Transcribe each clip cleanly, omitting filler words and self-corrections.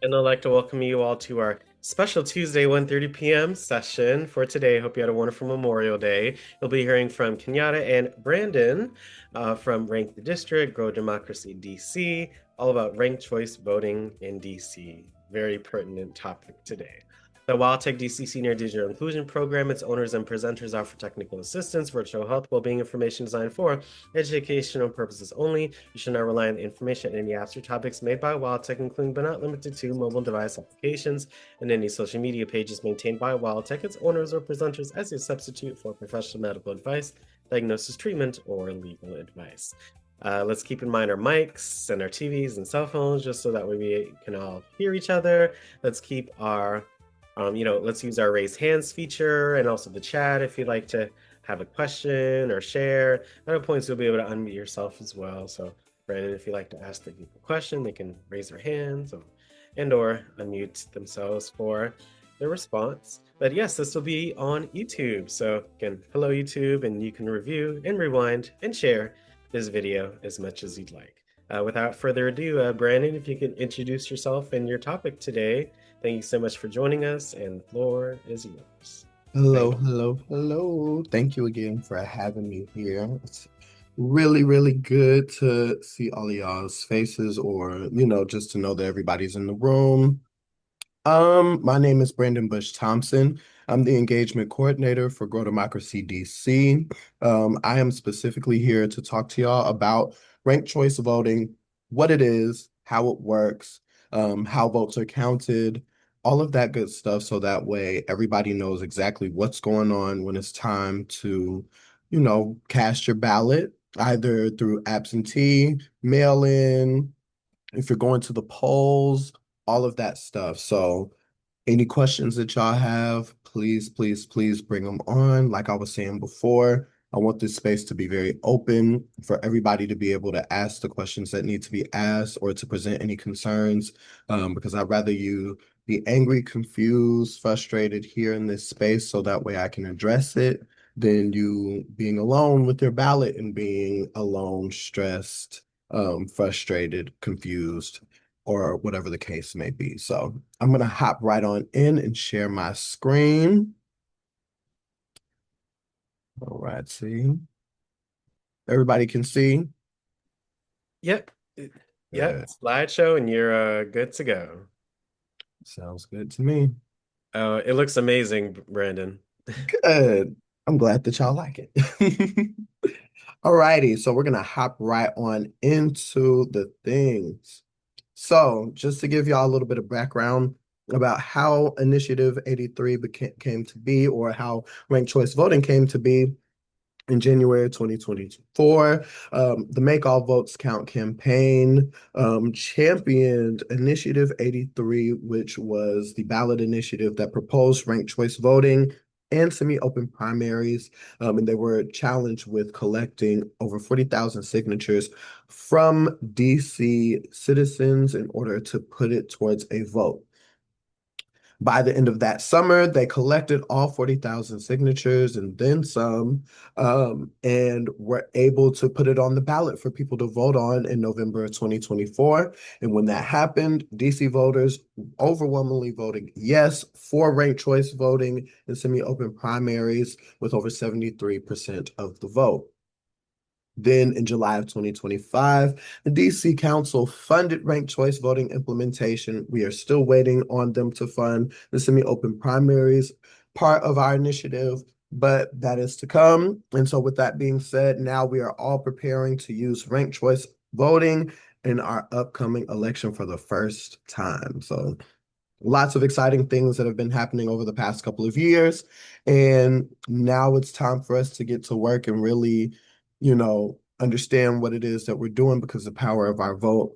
And I'd like to welcome you all to our special Tuesday 1:30 p.m. session for today. Hope you had a wonderful Memorial Day. You'll be hearing from Kenyatta and Brandon from Rank the District, Grow Democracy DC, all about ranked choice voting in DC. Very pertinent topic today. The WildTech DC Senior Digital Inclusion Program, its owners and presenters offer technical assistance, virtual health, well-being information designed for educational purposes only. You should not rely on the information in any apps or topics made by WildTech, including but not limited to mobile device applications and any social media pages maintained by WildTech, its owners or presenters as a substitute for professional medical advice, diagnosis, treatment, or legal advice. Let's keep in mind our mics and our TVs and cell phones just so that way we can all hear each other. Let's keep our let's use our raise hands feature and also the chat if you'd like to have a question or share. At other points, you'll be able to unmute yourself as well. So, Brandon, if you'd like to ask the people a question, they can raise their hands and or unmute themselves for their response. But yes, this will be on YouTube. So again, hello YouTube, and you can review and rewind and share this video as much as you'd like. Without further ado, Brandon, if you can introduce yourself and your topic today. Thank you so much for joining us, and the floor is yours. Hello, hello, hello. Thank you again for having me here. It's really, really good to see all of y'all's faces or, just to know that everybody's in the room. My name is Brandon Bush Thompson. I'm the engagement coordinator for Grow Democracy DC. I am specifically here to talk to y'all about ranked choice voting, what it is, how it works, how votes are counted, all of that good stuff. So that way everybody knows exactly what's going on when it's time to, cast your ballot, either through absentee, mail in, if you're going to the polls, all of that stuff. So any questions that y'all have, please, please, please bring them on. Like I was saying before, I want this space to be very open for everybody to be able to ask the questions that need to be asked or to present any concerns, because I'd rather you be angry, confused, frustrated here in this space so that way I can address it than you being alone with your ballot and being alone, stressed, frustrated, confused, or whatever the case may be. So I'm going to hop right on in and share my screen. All right, see. Everybody can see. Yep. Yep. Good. Slideshow, and you're good to go. Sounds good to me. It looks amazing, Brandon. Good. I'm glad that y'all like it. All righty, so we're gonna hop right on into the things. So, just to give y'all a little bit of background about how Initiative 83 came to be, or how ranked choice voting came to be, in January 2024. The Make All Votes Count campaign championed Initiative 83, which was the ballot initiative that proposed ranked choice voting and semi-open primaries. And they were challenged with collecting over 40,000 signatures from DC citizens in order to put it towards a vote. By the end of that summer, they collected all 40,000 signatures and then some, and were able to put it on the ballot for people to vote on in November of 2024. And when that happened, DC voters overwhelmingly voted yes for ranked choice voting in semi-open primaries with over 73% of the vote. Then in July of 2025, the DC Council funded ranked choice voting implementation. We are still waiting on them to fund the semi-open primaries part of our initiative, but that is to come. And so with that being said, now we are all preparing to use ranked choice voting in our upcoming election for the first time. So lots of exciting things that have been happening over the past couple of years. And now it's time for us to get to work and really, understand what it is that we're doing, because the power of our vote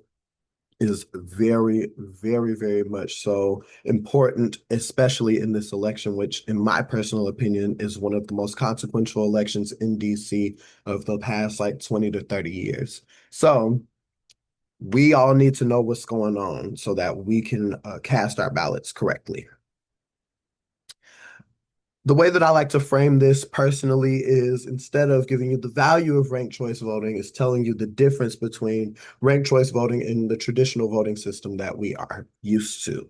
is very, very, very much so important, especially in this election, which, in my personal opinion, is one of the most consequential elections in DC of the past like 20 to 30 years. So we all need to know what's going on so that we can cast our ballots correctly. The way that I like to frame this personally is instead of giving you the value of ranked choice voting, is telling you the difference between ranked choice voting and the traditional voting system that we are used to.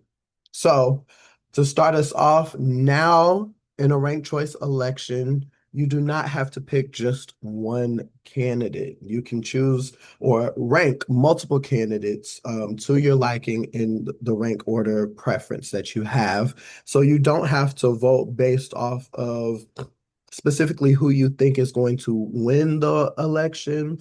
So, to start us off, now in a ranked choice election, you do not have to pick just one candidate. You can choose or rank multiple candidates to your liking in the rank order preference that you have. So you don't have to vote based off of specifically who you think is going to win the election.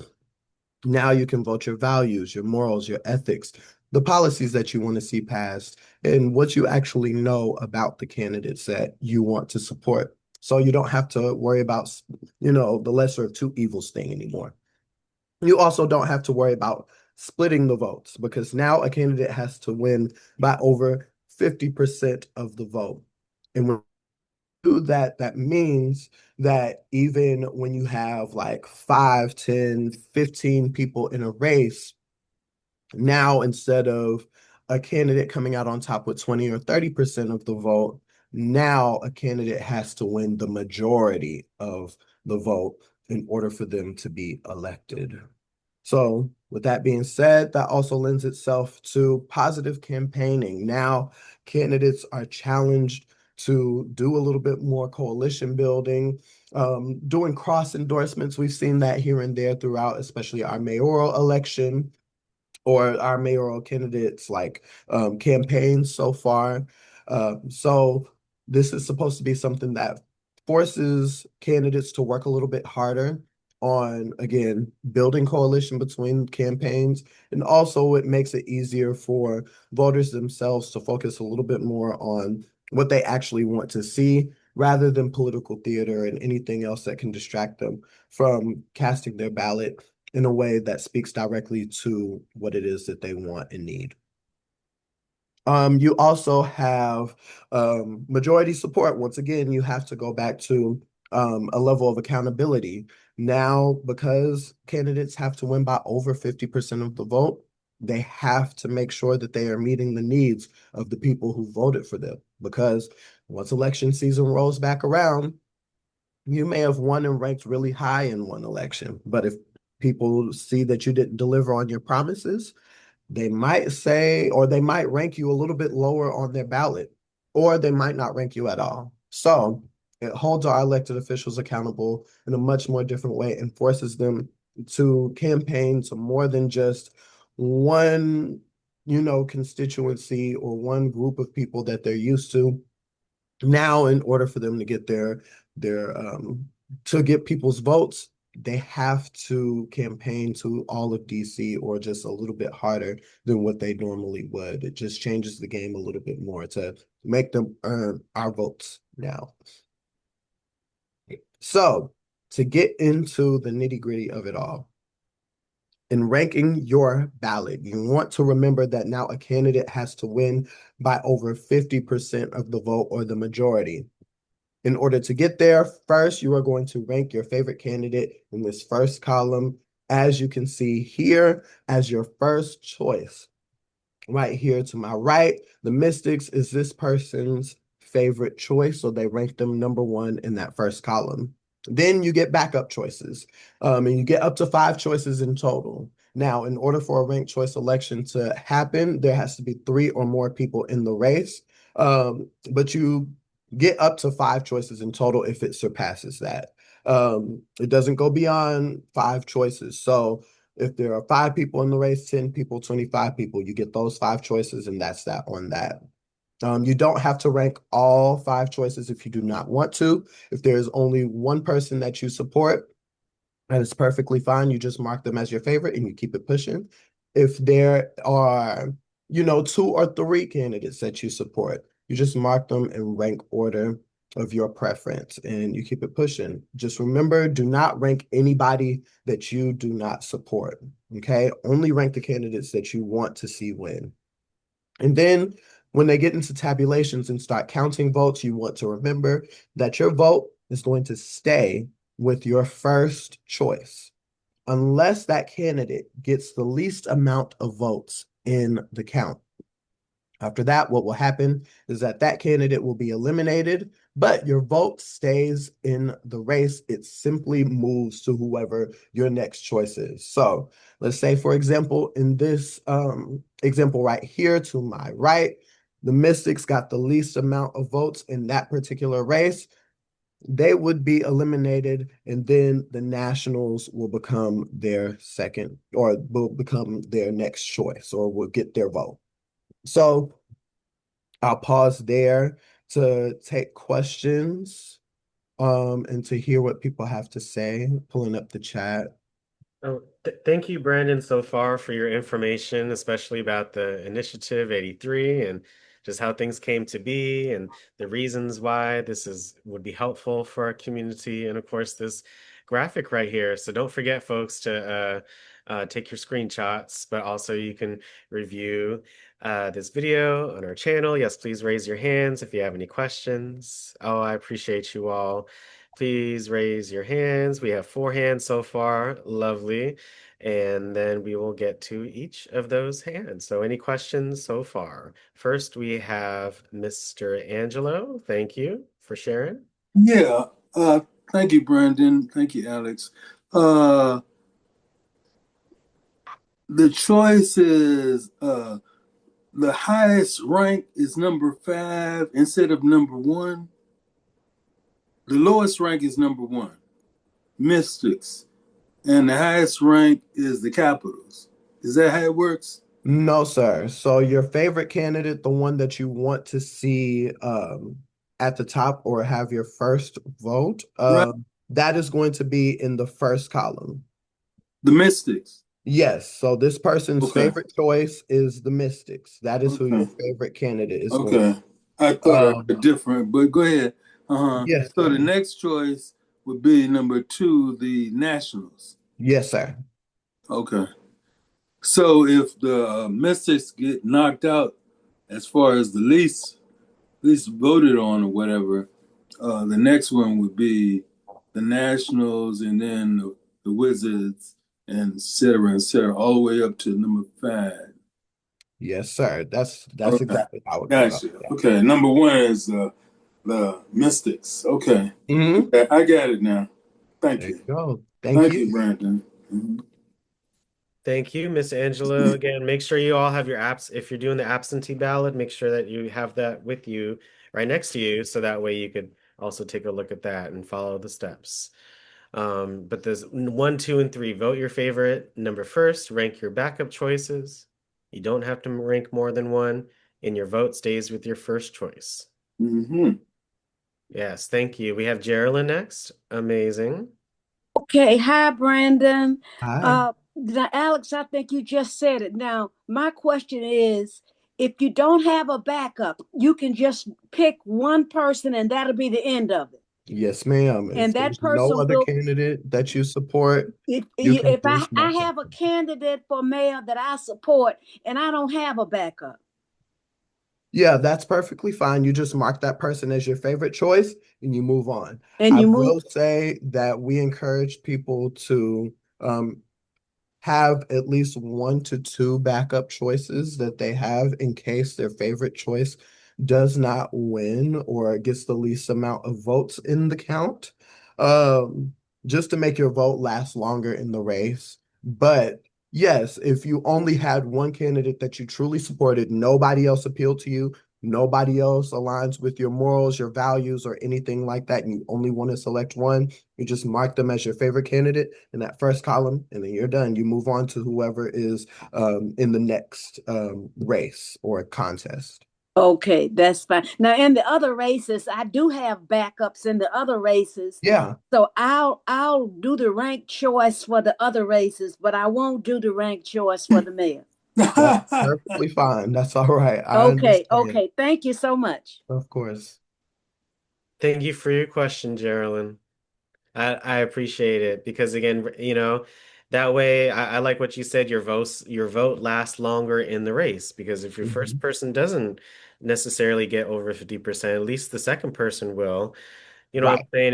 Now you can vote your values, your morals, your ethics, the policies that you want to see passed, and what you actually know about the candidates that you want to support. So you don't have to worry about, the lesser of two evils thing anymore. You also don't have to worry about splitting the votes because now a candidate has to win by over 50% of the vote. And when you do that, that means that even when you have like 5, 10, 15 people in a race, now instead of a candidate coming out on top with 20 or 30% of the vote, now a candidate has to win the majority of the vote in order for them to be elected. So, with that being said, that also lends itself to positive campaigning. Now, candidates are challenged to do a little bit more coalition building, doing cross endorsements. We've seen that here and there throughout, especially our mayoral election or our mayoral candidates like campaigns so far. So this is supposed to be something that forces candidates to work a little bit harder on, again, building coalition between campaigns. And also it makes it easier for voters themselves to focus a little bit more on what they actually want to see rather than political theater and anything else that can distract them from casting their ballot in a way that speaks directly to what it is that they want and need. You also have majority support. Once again, you have to go back to a level of accountability. Now, because candidates have to win by over 50% of the vote, they have to make sure that they are meeting the needs of the people who voted for them. Because once election season rolls back around, you may have won and ranked really high in one election, but if people see that you didn't deliver on your promises, they might say, or they might rank you a little bit lower on their ballot, or they might not rank you at all. So it holds our elected officials accountable in a much more different way and forces them to campaign to more than just one, constituency or one group of people that they're used to. Now, in order for them to get their to get people's votes, they have to campaign to all of DC or just a little bit harder than what they normally would. It just changes the game a little bit more to make them earn our votes now. So, to get into the nitty-gritty of it all, in ranking your ballot, you want to remember that now a candidate has to win by over 50% of the vote or the majority. In order to get there, first, you are going to rank your favorite candidate in this first column, as you can see here, as your first choice. Right here to my right, the Mystics is this person's favorite choice, so they rank them number one in that first column. Then you get backup choices, and you get up to 5 choices in total. Now, in order for a ranked choice election to happen, there has to be 3 or more people in the race, but you get up to 5 choices in total if it surpasses that. It doesn't go beyond 5 choices. So if there are 5 people in the race, 10 people, 25 people, you get those 5 choices, and that's that on that. You don't have to rank all 5 choices if you do not want to. If there is only one person that you support, that is perfectly fine. You just mark them as your favorite and you keep it pushing. If there are, 2 or 3 candidates that you support, you just mark them in rank order of your preference and you keep it pushing. Just remember, do not rank anybody that you do not support. Okay. Only rank the candidates that you want to see win. And then when they get into tabulations and start counting votes, you want to remember that your vote is going to stay with your first choice unless that candidate gets the least amount of votes in the count. After that, what will happen is that that candidate will be eliminated, but your vote stays in the race. It simply moves to whoever your next choice is. So let's say, for example, in this example right here to my right, the Mystics got the least amount of votes in that particular race. They would be eliminated, and then the Nationals will become their second or will become their next choice or will get their vote. So I'll pause there to take questions and to hear what people have to say, pulling up the chat. Oh, th thank you, Brandon, so far for your information, especially about the Initiative 83 and just how things came to be and the reasons why this is would be helpful for our community. And of course, this graphic right here. So don't forget, folks, to take your screenshots, but also you can review this video on our channel. Yes, please raise your hands if you have any questions. Oh, I appreciate you all. Please raise your hands. We have 4 hands so far. Lovely. And then we will get to each of those hands. So, any questions so far? First, we have Mr. Angelo. Thank you for sharing. Yeah, thank you, Brandon. Thank you, Alex. Uh, the choice is the highest rank is number 5 instead of number 1. The lowest rank is number 1, Mystics, and the highest rank is the Capitals. Is that how it works? No, sir. So your favorite candidate, the one that you want to see at the top or have your first vote, Right. that is going to be in the first column. The Mystics. Yes. So this person's Okay. favorite choice is the Mystics. That is who your Okay. favorite candidate is going. Okay. I thought I Um, heard different, but go ahead. Uh-huh. yes, So the sir. next choice would be number 2, the Nationals. Yes, sir. Okay. So if the Mystics get knocked out as far as the least voted on or whatever, the next one would be the Nationals and then the Wizards and et cetera, all the way up to number 5. Yes, sir. That's Okay. exactly how it would go. Gotcha. Yeah. Okay. Number 1 is the Mystics. Okay. Hmm. Okay. I got it now. Thank There you you. go. Thank Thank you. you, Brandon. Mhm. Thank you, Miss Angela. Again, make sure you all have your apps. If you're doing the absentee ballot, make sure that you have that with you right next to you, so that way you could also take a look at that and follow the steps. But there's 1, 2, and 3. Vote your favorite number first, rank your backup choices. You don't have to rank more than one, and your vote stays with your first choice. Mhm. Yes, thank you. We have Geraldine next. Amazing. Okay, hi, Brandon. Hi. Now, Alex, I think you just said it. Now, my question is, if you don't have a backup, you can just pick one person and that'll be the end of it. Yes, ma'am. If And that there's no person other will, candidate that you support, you can if just I mark that. have a candidate for mayor that I support and I don't have a backup, Yeah, that's perfectly fine. You just mark that person as your favorite choice and you move on. and I you move, will say that we encourage people to um, have at least 1 to 2 backup choices that they have in case their favorite choice does not win or gets the least amount of votes in the count, um, just to make your vote last longer in the race. But yes, if you only had one candidate that you truly supported, nobody else appealed to you, nobody else aligns with your morals, your values, or anything like that, and you only want to select one, you just mark them as your favorite candidate in that first column, and then you're done. You move on to whoever is in the next race or contest. okay, that's fine. Now, in the other races, I do have backups in the other races. Yeah, So I'll do the rank choice for the other races, but I won't do the rank choice for the mayor. that's perfectly fine. That's all right. I Okay, understand. okay. Thank you so much. Of course. Thank you for your question, Geraldine. I appreciate it because again, that way I like what you said, your vote lasts longer in the race because if your first Mhm. person doesn't necessarily get over 50%, at least the second person will. You know what I'm Right. saying?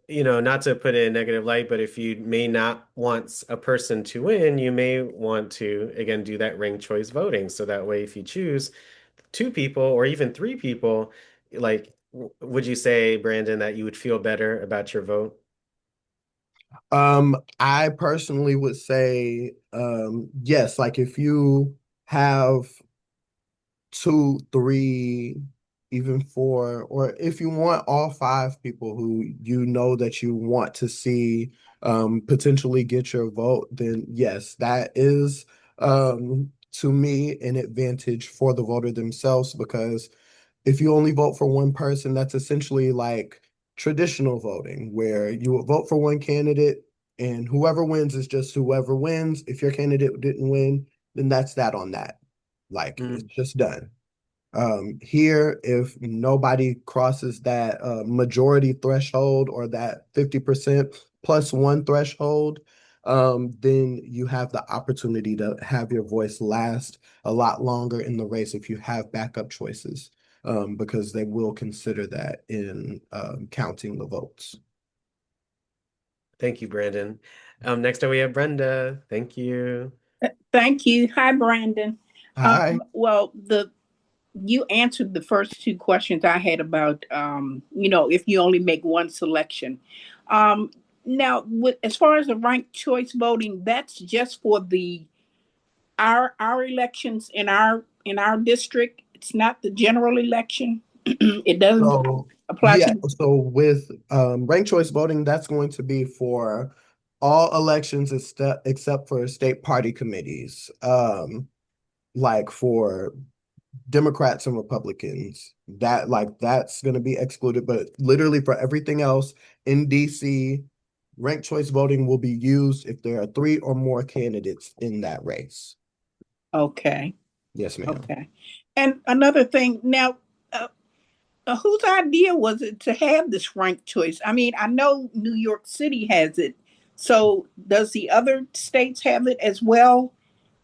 If not to put it in a negative light, but if you may not want a person to win, you may want to again do that ranked choice voting. So that way if you choose two people or even three people, like, would you say, Brandon, that you would feel better about your vote? I personally would say, yes, like if you have two, three, even four, or if you want all five people who you know that you want to see potentially get your vote, then yes, that is to me an advantage for the voter themselves because if you only vote for one person, that's essentially like traditional voting, where you would vote for one candidate and whoever wins is just whoever wins. If your candidate didn't win, then that's that on that. Like it's Mm, just done. Here, if nobody crosses that majority threshold or that 50% plus one threshold, then you have the opportunity to have your voice last a lot longer in the race if you have backup choices, because they will consider that in counting the votes. thank you, Brandon. Next up we have Brenda. Thank you. Thank you. Hi, Brandon. Hi. Well, the you answered the first two questions I had about, if you only make one selection. Um, Now, as far as the ranked choice voting, that's just for the our elections in our district. It's not the general election. It doesn't So apply yeah, to. so with ranked choice voting, that's going to be for all elections except for state party committees. Like for Democrats and Republicans, that's going to be excluded. But literally for everything else in DC, ranked choice voting will be used if there are three or more candidates in that race. Okay. Yes, ma'am. Okay. And another thing now. Uh, whose idea was it to have this ranked choice? I mean, I know New York City has it. So does the other states have it as well?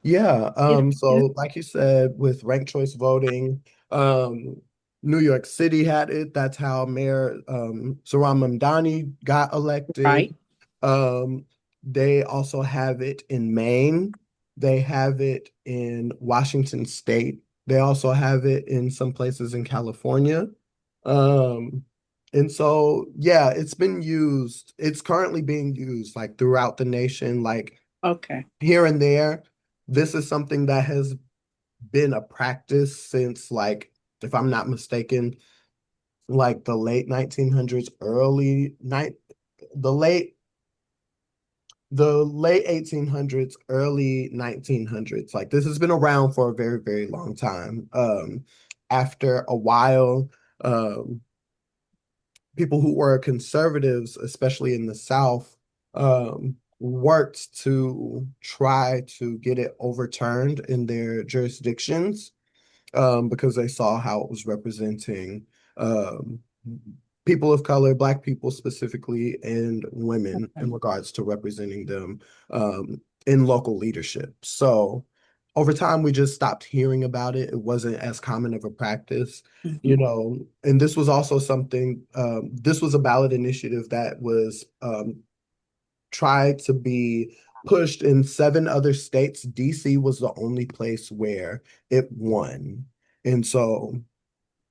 Yeah, It, it, so like you said, with ranked choice voting, um, New York City had it. That's how Mayor Zohran Mamdani got elected. right. Um, they also have it in Maine. They have it in Washington State. They also have it in some places in California. Um, and so, yeah, it's been used. It's currently being used like throughout the nation, like Okay. here and there. This is something that has been a practice since, like, if I'm not mistaken, like the late 1900s, the late the late 1800s, early 1900s. Like this has been around for a very, very long time. After a while, um, people who were conservatives, especially in the South, worked to try to get it overturned in their jurisdictions, because they saw how it was representing um, people of color, Black people specifically, and women in regards to representing them in local leadership. So over time, we just stopped hearing about it. It wasn't as common of a practice, Mhm. and this was also something, this was a ballot initiative that was tried to be pushed in seven other states. DC was the only place where it won. And so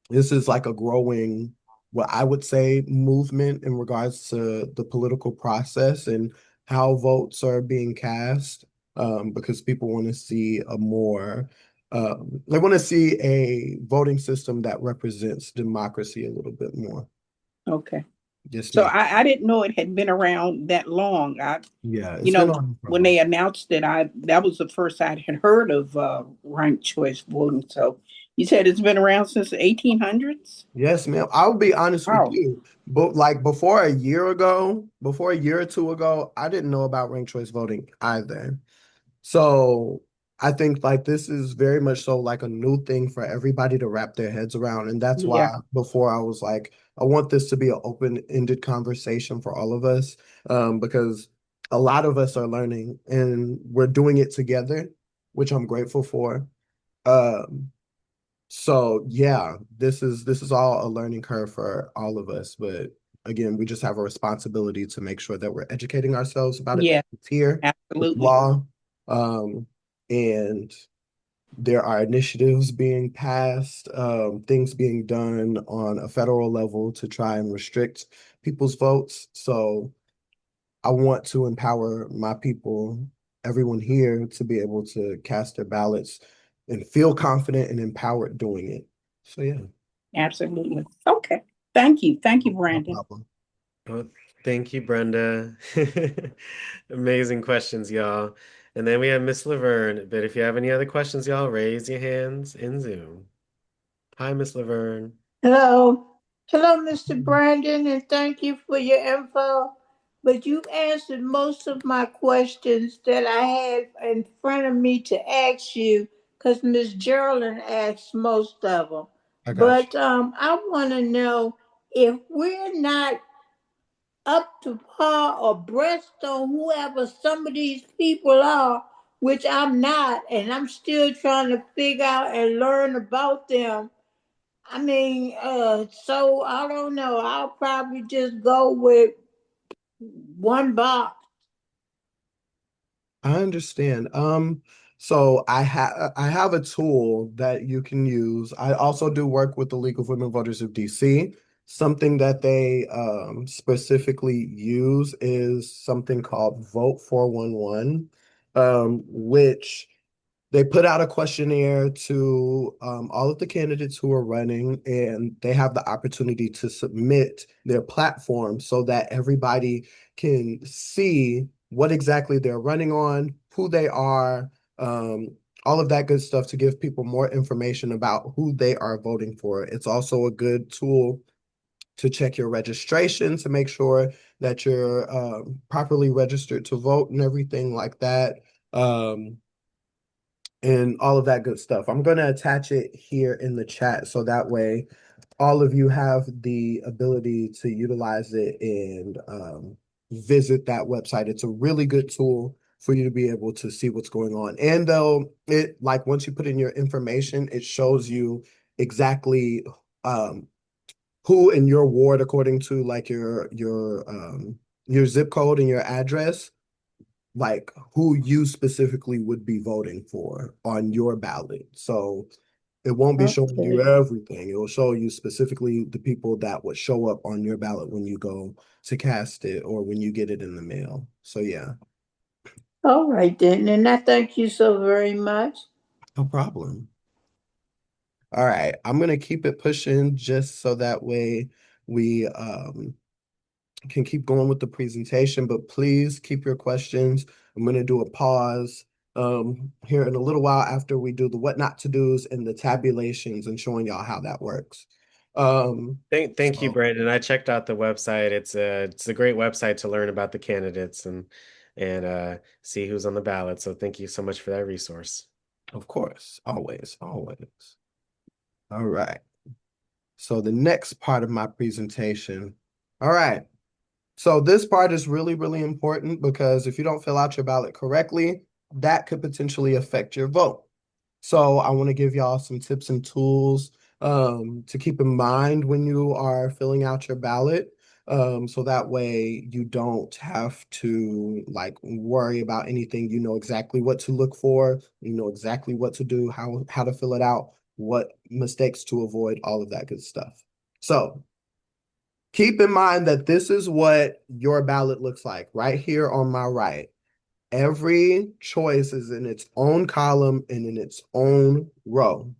this is like a growing, what I would say, movement in regards to the political process and how votes are being cast, because people want to see a more, they want to see a voting system that represents democracy a little bit more. Okay. Yes, So ma'am. I didn't know it had been around that long. Yeah, You it's been know, on for a when while. they announced it, that was the first I had heard of ranked choice voting. So you said it's been around since the 1800s? Yes, ma'am. I'll be honest with Wow. you. But like before a year ago, before a year or two ago, I didn't know about ranked choice voting either. So I think like this is very much so like a new thing for everybody to wrap their heads around. And that's Yeah. why before I was like, I want this to be an open-ended conversation for all of us, because a lot of us are learning and we're doing it together, which I'm grateful for. Um, so yeah, this is all a learning curve for all of us. But again, we just have a responsibility to make sure that we're educating ourselves about it. Yeah, It's here with absolutely. law. Um, and There are initiatives being passed, things being done on a federal level to try and restrict people's votes. So I want to empower my people, everyone here, to be able to cast their ballots and feel confident and empowered doing it. So yeah, Absolutely. Okay. Thank you. Thank you, no Brandon. problem. Oh, thank you, Brenda. Amazing questions, y'all. And then we have Miss Laverne. But if you have any other questions, y'all, raise your hands in Zoom. Hi, Miss Laverne. Hello. Hello, Mr. Brandon, and thank you for your info. But you answered most of my questions that I had in front of me to ask you because Miss Geraldine asked most of them. I got you. But I want to know if we're not up to par or breast on whoever some of these people are, which I'm not, and I'm still trying to figure out and learn about them. I mean, so I don't know. I'll probably just go with one box. I understand. So I have a tool that you can use. I also do work with the League of Women Voters of DC. Something that they specifically use is something called Vote 411, which they put out a questionnaire to all of the candidates who are running, and they have the opportunity to submit their platform so that everybody can see what exactly they're running on, who they are, um, all of that good stuff to give people more information about who they are voting for. It's also a good tool to check your registration to make sure that you're properly registered to vote and everything like that. And all of that good stuff. I'm going to attach it here in the chat so that way all of you have the ability to utilize it and visit that website. It's a really good tool for you to be able to see what's going on. And though it, like, once you put in your information, it shows you exactly um, who in your ward, according to like your zip code and your address, like who you specifically would be voting for on your ballot. So it won't be showing you Okay. everything. It will show you specifically the people that would show up on your ballot when you go to cast it or when you get it in the mail. So yeah, All right then, and I thank you so very much. no problem. All right, I'm gonna keep it pushing just so that way we can keep going with the presentation, but please keep your questions. I'm going to do a pause here in a little while after we do the what not to do's and the tabulations and showing y'all how that works. Thank you, So Brandon. I checked out the website. It's a great website to learn about the candidates and see who's on the ballot. So thank you so much for that resource. of course, always, always. All right. So the next part of my presentation. All right. So this part is really, really important because if you don't fill out your ballot correctly, that could potentially affect your vote. So I want to give y'all some tips and tools to keep in mind when you are filling out your ballot. So that way you don't have to like worry about anything. You know exactly what to look for, you know exactly what to do, how to fill it out, what mistakes to avoid, all of that good stuff. So keep in mind that this is what your ballot looks like right here on my right. Every choice is in its own column and in its own row.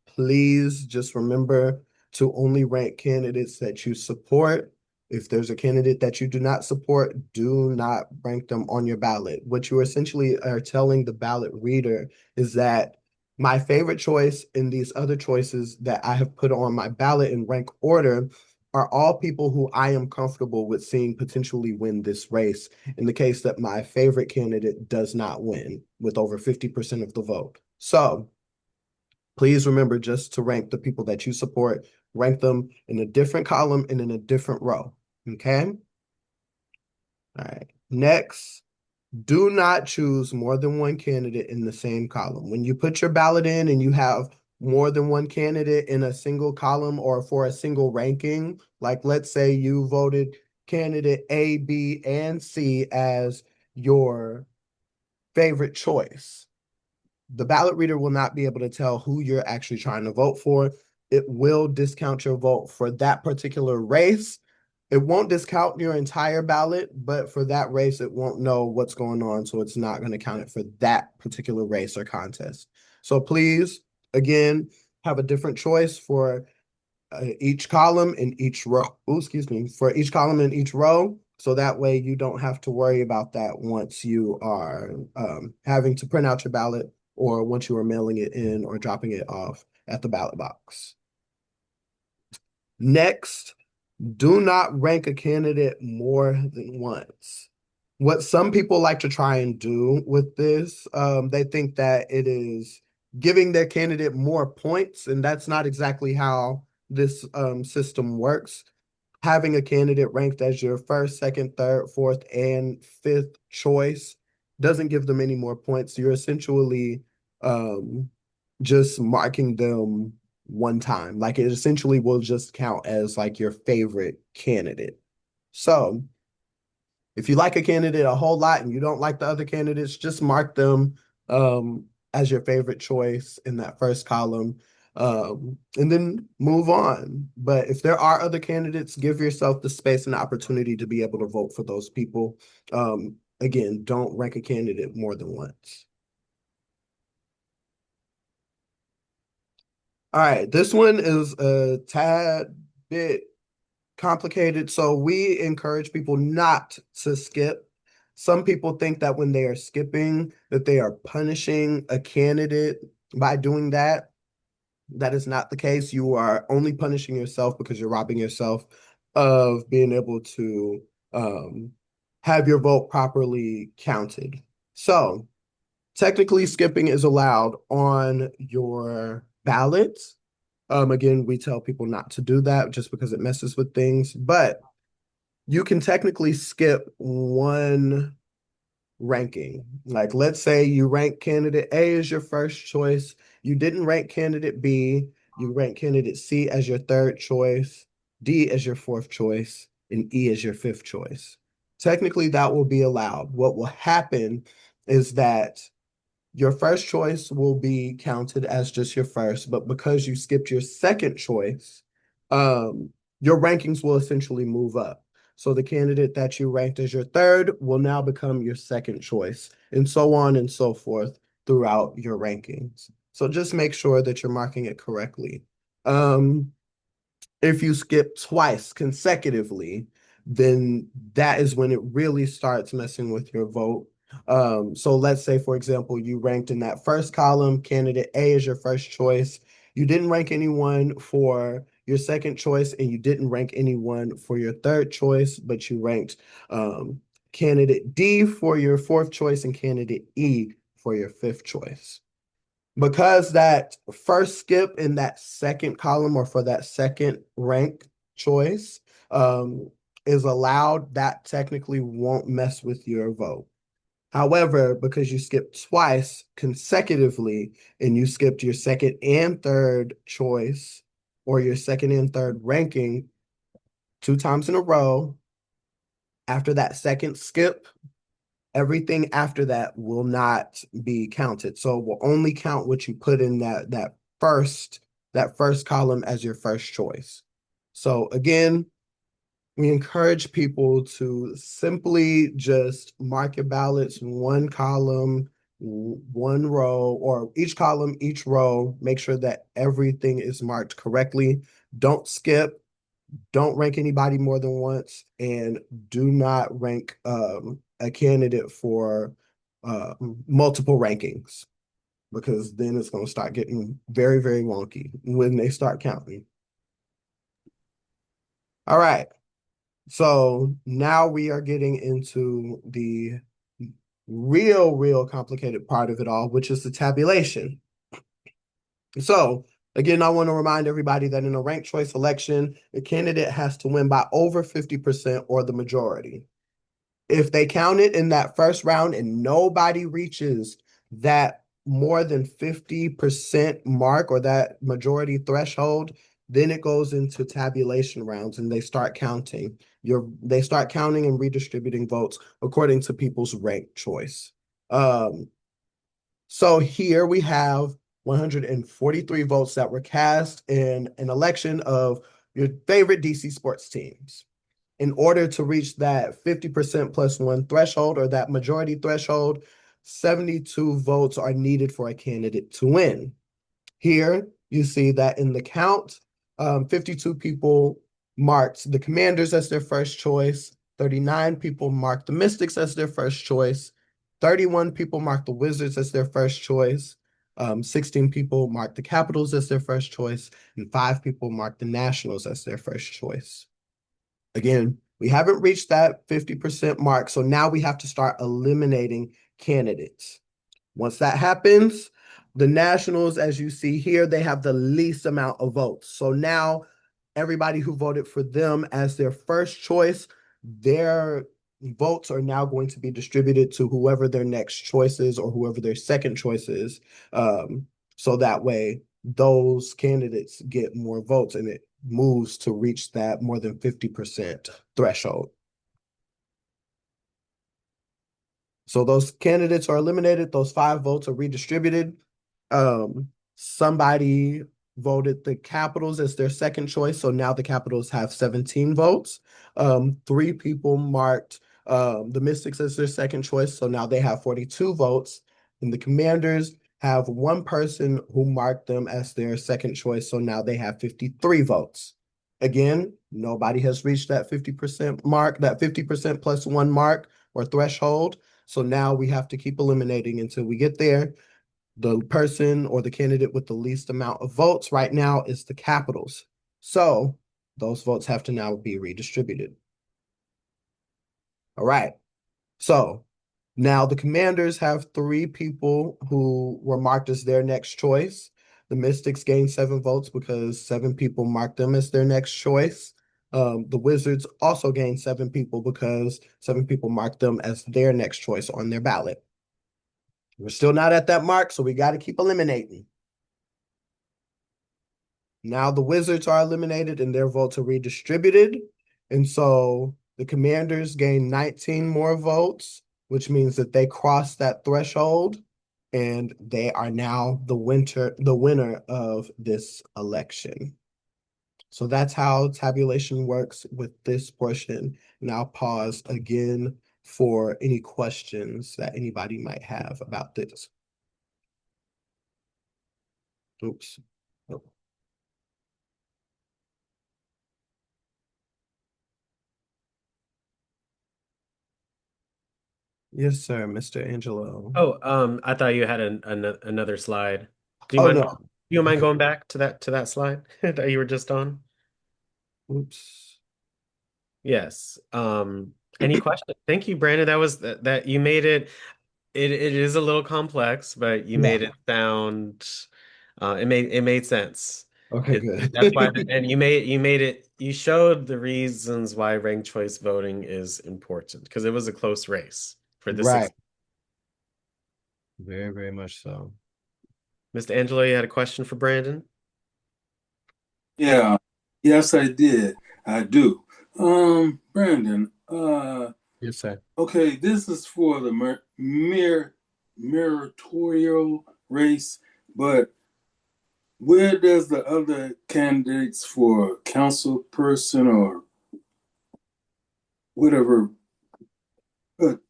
Please just remember to only rank candidates that you support. If there's a candidate that you do not support, do not rank them on your ballot. What you essentially are telling the ballot reader is that my favorite choice and these other choices that I have put on my ballot in rank order are all people who I am comfortable with seeing potentially win this race in the case that my favorite candidate does not win with over 50% of the vote. So please remember just to rank the people that you support, rank them in a different column and in a different row. Okay? All right. Next, do not choose more than one candidate in the same column. When you put your ballot in and you have more than one candidate in a single column or for a single ranking, like let's say you voted candidate A, B, and C as your favorite choice. the ballot reader will not be able to tell who you're actually trying to vote for. It will discount your vote for that particular race. It won't discount your entire ballot, but for that race, it won't know what's going on. So it's not going to count it for that particular race or contest. So please, again, have a different choice for each column in each row. Ooh, excuse me, for each column in each row. So that way you don't have to worry about that once you are having to print out your ballot or once you are mailing it in or dropping it off at the ballot box. Next, do not rank a candidate more than once. What some people like to try and do with this, they think that it is giving their candidate more points, and that's not exactly how this system works. Having a candidate ranked as your first, second, third, fourth, and fifth choice doesn't give them any more points. You're essentially um, just marking them one time. Like it essentially will just count as like your favorite candidate. So if you like a candidate a whole lot and you don't like the other candidates, just mark them as your favorite choice in that first column, and then move on. But if there are other candidates, give yourself the space and the opportunity to be able to vote for those people. Again, don't rank a candidate more than once. All right, this one is a tad bit complicated. So we encourage people not to skip. Some people think that when they are skipping, that they are punishing a candidate by doing that. That is not the case. You are only punishing yourself because you're robbing yourself of being able to have your vote properly counted. So technically, skipping is allowed on your ballots. Again, we tell people not to do that just because it messes with things, but you can technically skip one ranking. Like, let's say you rank candidate A as your first choice, you didn't rank candidate B, you rank candidate C as your third choice, D as your fourth choice, and E as your fifth choice. Technically, that will be allowed. What will happen is that your first choice will be counted as just your first, but because you skipped your second choice, your rankings will essentially move up. So the candidate that you ranked as your third will now become your second choice, and so on and so forth throughout your rankings. So just make sure that you're marking it correctly. If you skip twice consecutively, then that is when it really starts messing with your vote. So let's say, for example, you ranked in that first column, candidate A is your first choice. You didn't rank anyone for your second choice, and you didn't rank anyone for your third choice, but you ranked candidate D for your fourth choice and candidate E for your fifth choice. Because that first skip in that second column or for that second rank choice is allowed, that technically won't mess with your vote. However, because you skipped twice consecutively and you skipped your second and third choice or your second and third ranking 2 times in a row, after that second skip, everything after that will not be counted. So it will only count what you put in that first column as your first choice. So again, we encourage people to simply just mark your ballots in one column, one row, or each column, each row. Make sure that everything is marked correctly. Don't skip. Don't rank anybody more than once, and do not rank a candidate for multiple rankings, because then it's going to start getting very, very wonky when they start counting. All right. So now we are getting into the real complicated part of it all, which is the tabulation. So again, I want to remind everybody that in a ranked choice election, the candidate has to win by over 50% or the majority. If they count it in that first round and nobody reaches that more than 50% mark or that majority threshold, then it goes into tabulation rounds and they start counting. They start counting and redistributing votes according to people's ranked choice. So here we have 143 votes that were cast in an election of your favorite DC sports teams. In order to reach that 50% plus one threshold or that majority threshold, 72 votes are needed for a candidate to win. Here you see that in the count, 52 people marked the Commanders as their first choice, 39 people marked the Mystics as their first choice, 31 people marked the Wizards as their first choice, 16 people marked the Capitals as their first choice, and 5 people marked the Nationals as their first choice. Again, we haven't reached that 50% mark, so now we have to start eliminating candidates. Once that happens, the Nationals, as you see here, they have the least amount of votes. So now everybody who voted for them as their first choice, their votes are now going to be distributed to whoever their next choice is or whoever their second choice is. So that way, those candidates get more votes and it moves to reach that more than 50% threshold. So those candidates are eliminated. Those 5 votes are redistributed. Somebody voted the Capitals as their second choice. So now the Capitals have 17 votes. 3 people marked the Mystics as their second choice. So now they have 42 votes. And the Commanders have 1 person who marked them as their second choice. So now they have 53 votes. Again, nobody has reached that 50% mark, that 50% plus 1 mark or threshold. So now we have to keep eliminating until we get there. The person or the candidate with the least amount of votes right now is the Capitals. So those votes have to now be redistributed. All right. So now the Commanders have 3 people who were marked as their next choice. The Mystics gained 7 votes because 7 people marked them as their next choice. The Wizards also gained 7 people because 7 people marked them as their next choice on their ballot. We're still not at that mark, so we got to keep eliminating. Now the Wizards are eliminated and their votes are redistributed. And so the Commanders gain 19 more votes, which means that they crossed that threshold and they are now the winner of this election. So that's how tabulation works with this portion. And I'll pause again for any questions that anybody might have about this. Oops. Oh. Yes, sir, Mr. Angelo. Oh, I thought you had another slide. Do you Oh mind? no. Do you mind going back to that slide that you were just on? Oops. Yes. Any questions? Thank you, Brandon. That you made it. It is a little complex, but you Yeah. made it sound. It made sense. Okay, That's why, good. and you made it. You showed the reasons why ranked choice voting is important because it was a close race for this. Right. Very, very much so. Mr. Angelo, you had a question for Brandon? Yeah, yes, I did. I do. Brandon, Yes, sir. okay, this is for the meritorial race, but where does the other candidates for council person or whatever,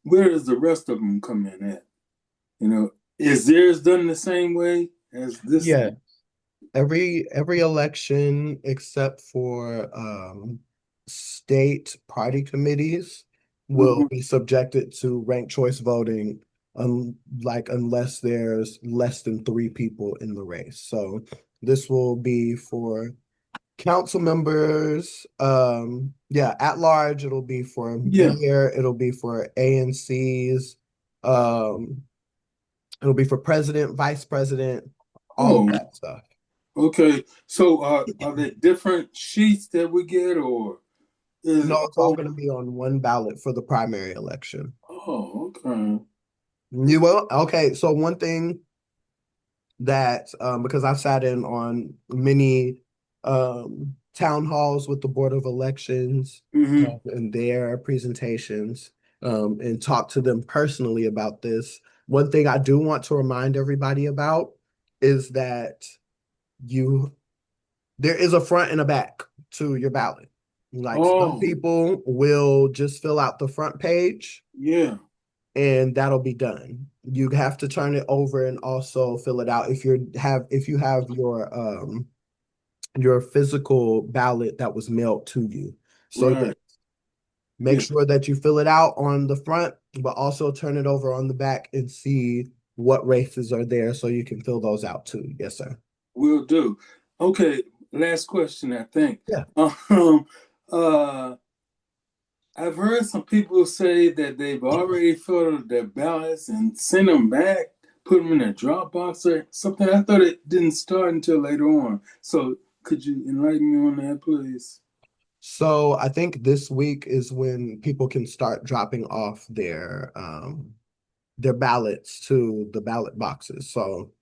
where does the rest of them come in at? You know, is theirs done the same way as this? Yeah. Every election except for state party committees will Mhm. be subjected to ranked choice voting, like unless there's less than 3 people in the race. So this will be for council members, yeah, at large, it'll be for Yeah. mayor, it'll be for ANCs, um, it'll be for president, vice president, all of Oh, that stuff. okay. So are there different sheets that we get, or is No, it it's all all? going to be on one ballot for the primary election. Oh, okay. You will? Okay, so one thing that because I've sat in on many town halls with the Board of Elections Mm-hmm. and their presentations and talked to them personally about this. One thing I do want to remind everybody about is that you there is a front and a back to your ballot. Like some Oh, people will just fill out the front page yeah, and that'll be done. You have to turn it over and also fill it out if you have your physical ballot that was mailed to you. So yeah, right. make Yeah, sure that you fill it out on the front, but also turn it over on the back and see what races are there so you can fill those out too. Yes, sir. will do. Okay, last question, I think. Yeah. Uh, I've heard some people say that they've already filled out their ballots and sent them back, put them in a Dropbox or something. I thought it didn't start until later on. So could you enlighten me on that, please? So I think this week is when people can start dropping off their ballots to the ballot boxes. So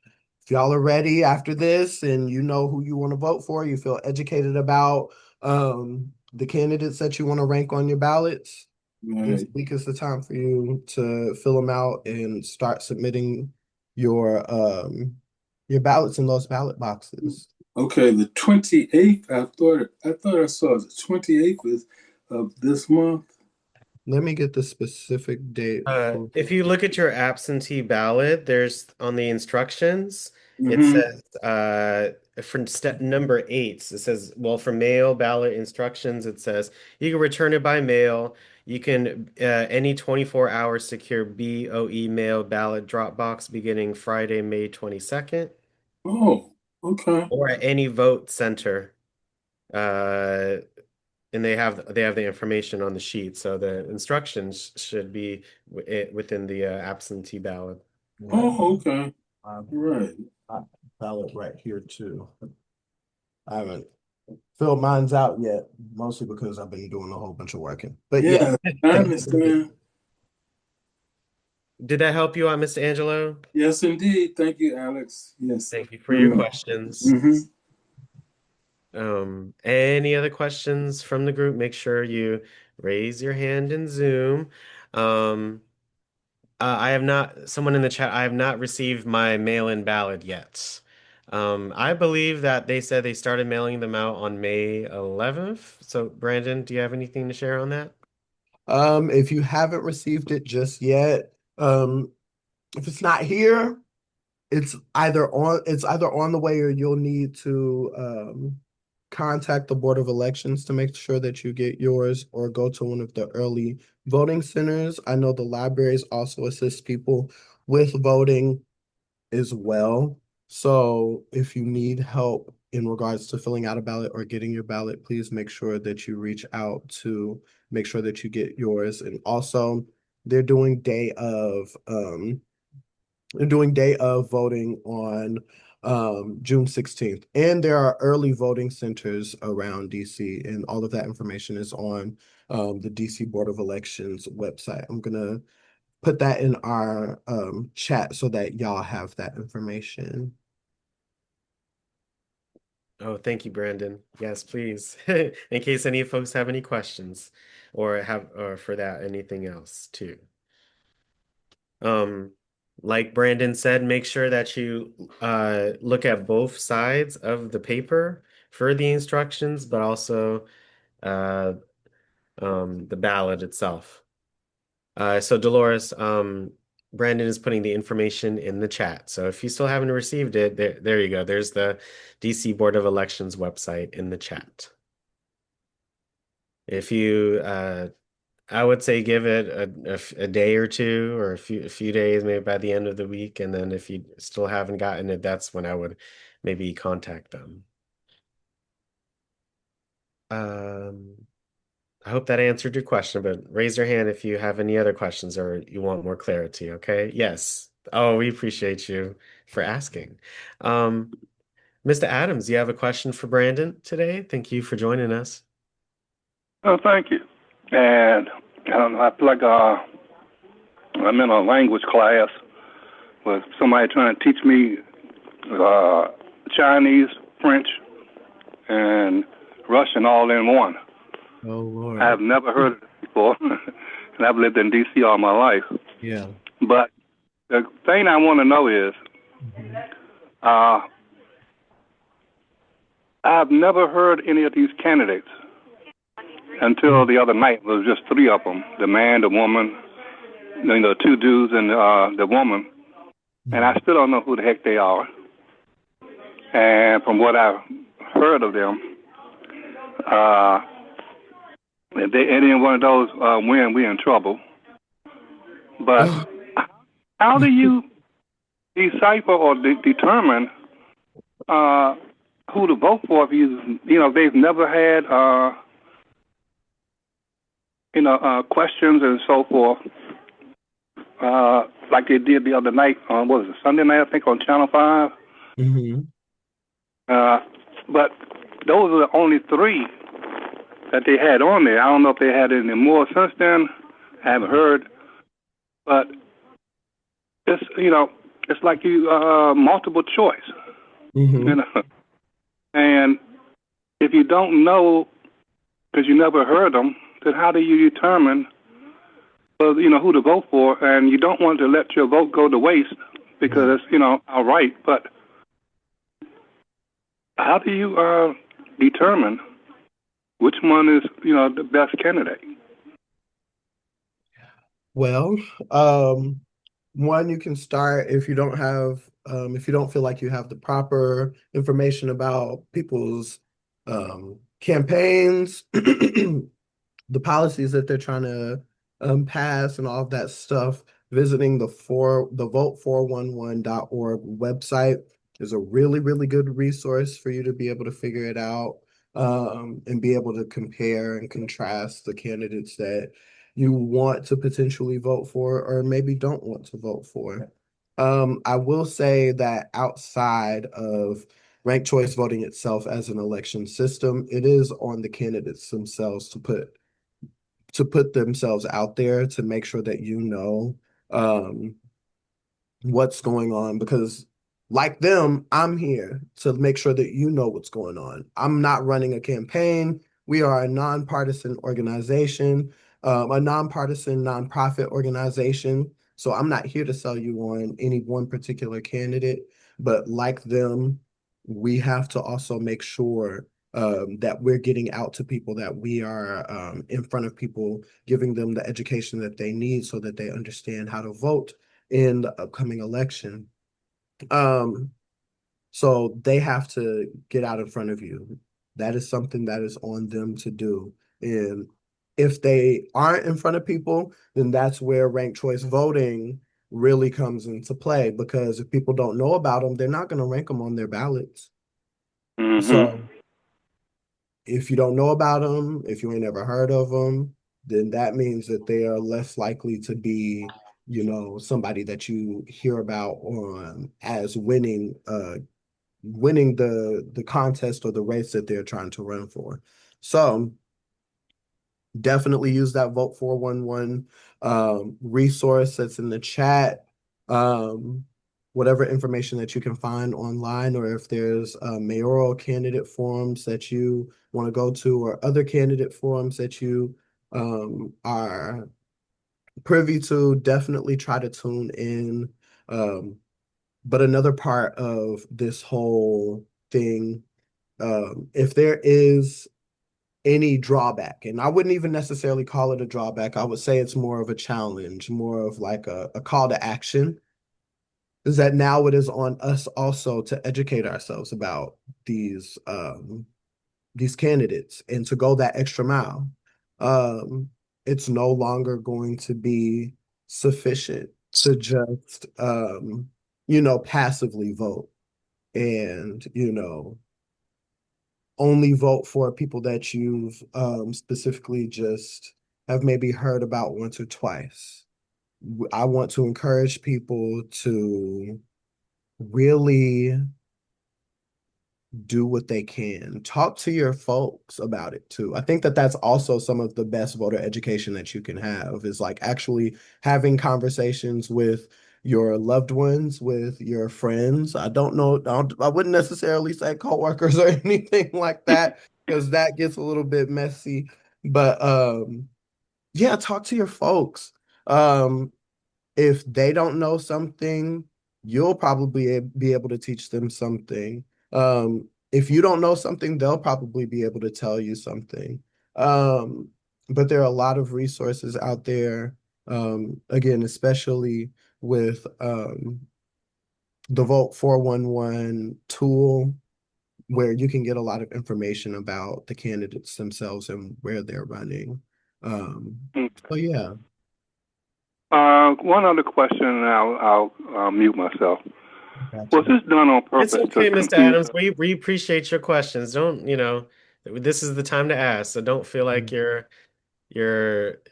if y'all are ready after this and you know who you want to vote for, you feel educated about the candidates that you want to rank on your ballots, this Right. week is the time for you to fill them out and start submitting your ballots in those ballot boxes. Okay, the 28th, I thought I saw the 28th of this month. Let me get the specific date for If you look at your absentee ballot, there's on the instructions, it Mm-hmm. says for step number 8, it says, well, for mail ballot instructions, it says you can return it by mail. You can any 24 hours secure BOE mail ballot drop box beginning Friday, May 22nd, Oh, okay. or at any vote center. Uh, and they have the information on the sheet, so the instructions should be within the absentee ballot. right. Oh, okay. Um, Right. ballot right here too. I haven't filled mine's out yet, mostly because I've been doing a whole bunch of working. But yeah, Yeah, I understand. Did that help you out, Mr. Angelo? Yes, indeed. Thank you, Alex. Yes, Thank you for very your much. questions. Mm-hmm. Any other questions from the group? Make sure you raise your hand in Zoom. Um, I have not, someone in the chat, I have not received my mail-in ballot yet. I believe that they said they started mailing them out on May 11th. So, Brandon, do you have anything to share on that? if you haven't received it just yet, if it's not here, it's either on the way or you'll need to contact the Board of Elections to make sure that you get yours or go to one of the early voting centers. I know the libraries also assist people with voting as well. So if you need help in regards to filling out a ballot or getting your ballot, please make sure that you reach out to make sure that you get yours. And also they're doing day of voting on June 16th. And there are early voting centers around DC, and all of that information is on the DC Board of Elections website. I'm gonna put that in our chat so that y'all have that information. Oh, thank you, Brandon. Yes, please. In case any folks have any questions or for that, anything else too. Um, like Brandon said, make sure that you look at both sides of the paper for the instructions, but also uh, the ballot itself. So Dolores, Brandon is putting the information in the chat. So if you still haven't received it, there you go. There's the DC Board of Elections website in the chat. If you I would say give it a day or two or a few days, maybe by the end of the week. And then if you still haven't gotten it, that's when I would maybe contact them. Um, I hope that answered your question, but raise your hand if you have any other questions or you want more clarity, okay? Yes. Oh, we appreciate you for asking. Um, Mr. Adams, you have a question for Brandon today? Thank you for joining us. Oh, thank you. And I feel like I'm in a language class with somebody trying to teach me uh, Chinese, French, and Russian all in one. Oh I have Lord. never heard of it before, and I've lived in D.C. all my life. Yeah. But the thing I want to know is, Mhm. uh, I've never heard any of these candidates until Mhm. the other night. There was just three of them: the man, the woman, two dudes, and the woman. And I Mhm. still don't know who the heck they are. And from what I've heard of them, uh, if they any one of those win, we're in trouble. But how do you decipher or determine uh, who to vote for if they've never had questions and so forth like they did the other night on what was it, Sunday night, I think, on Channel 5. Mhm. Uh, but those are the only three that they had on there. I don't know if they had any more since then. I haven't heard, but it's like you multiple choice, you Mhm. know. And if you don't know because you never heard them, then how do you determine who to vote for? And you don't want to let your vote go to waste Right. because it's all right. But how do you determine which one is the best candidate? Well, one, you can start if you don't feel like you have the proper information about people's campaigns, the policies that they're trying to pass and all of that stuff, visiting the vote411.org website is a really, really good resource for you to be able to figure it out and be able to compare and contrast the candidates that you want to potentially vote for or maybe don't want to vote for. I will say that outside of ranked choice voting itself as an election system, it is on the candidates themselves to put themselves out there to make sure that um, what's going on because like them, I'm here to make sure that you know what's going on. I'm not running a campaign. We are a nonpartisan organization, a nonpartisan nonprofit organization. So I'm not here to sell you on any one particular candidate, but like them, we have to also make sure that we're getting out to people, that we are in front of people, giving them the education that they need so that they understand how to vote in the upcoming election. Um, so they have to get out in front of you. That is something that is on them to do. And if they aren't in front of people, then that's where ranked choice voting really comes into play because if people don't know about them, they're not going to rank them on their ballots. Mm-hmm. So if you don't know about them, if you ain't ever heard of them, then that means that they are less likely to be, somebody that you hear about on as winning the contest or the race that they're trying to run for. So definitely use that Vote 411 resource that's in the chat. Um, whatever information that you can find online, or if there's mayoral candidate forums that you want to go to, or other candidate forums that you are privy to, definitely try to tune in. But another part of this whole thing, if there is any drawback. And I wouldn't even necessarily call it a drawback. I would say it's more of a challenge, more of like a call to action. Is that now it is on us also to educate ourselves about these candidates and to go that extra mile. Um, it's no longer going to be sufficient to just passively vote and only vote for people that you've specifically just have maybe heard about once or twice. I want to encourage people to really do what they can. Talk to your folks about it too. I think that that's also some of the best voter education that you can have is like actually having conversations with your loved ones, with your friends. I don't know, I wouldn't necessarily say coworkers or anything like that because that gets a little bit messy. But yeah, talk to your folks. Um, If they don't know something, you'll probably be able to teach them something. If you don't know something, they'll probably be able to tell you something. But there are a lot of resources out there, again, especially with the Vote 411 tool, where you can get a lot of information about the candidates themselves and where they're running. Mm. So yeah. One other question, and I'll mute myself. Was Gotcha. this done on It's purpose to okay, Mr. confuse Adams. us? We appreciate your questions. Don't, this is the time to ask, so don't feel like you're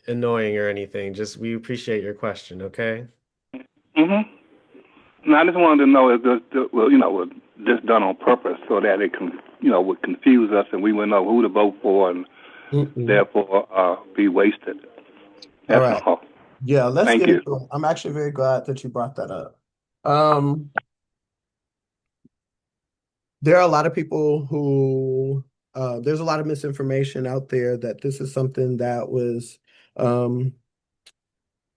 annoying or anything. Just we appreciate your question, okay? Mm-hmm. And I just wanted to know if was this done on purpose so that it can, would confuse us and we wouldn't know who to vote for and Mm-mm. therefore be wasted. All That's right. all. Yeah, let's Thank get you. into it. I'm actually very glad that you brought that up. Um, there are a lot of people who there's a lot of misinformation out there that this is something that was um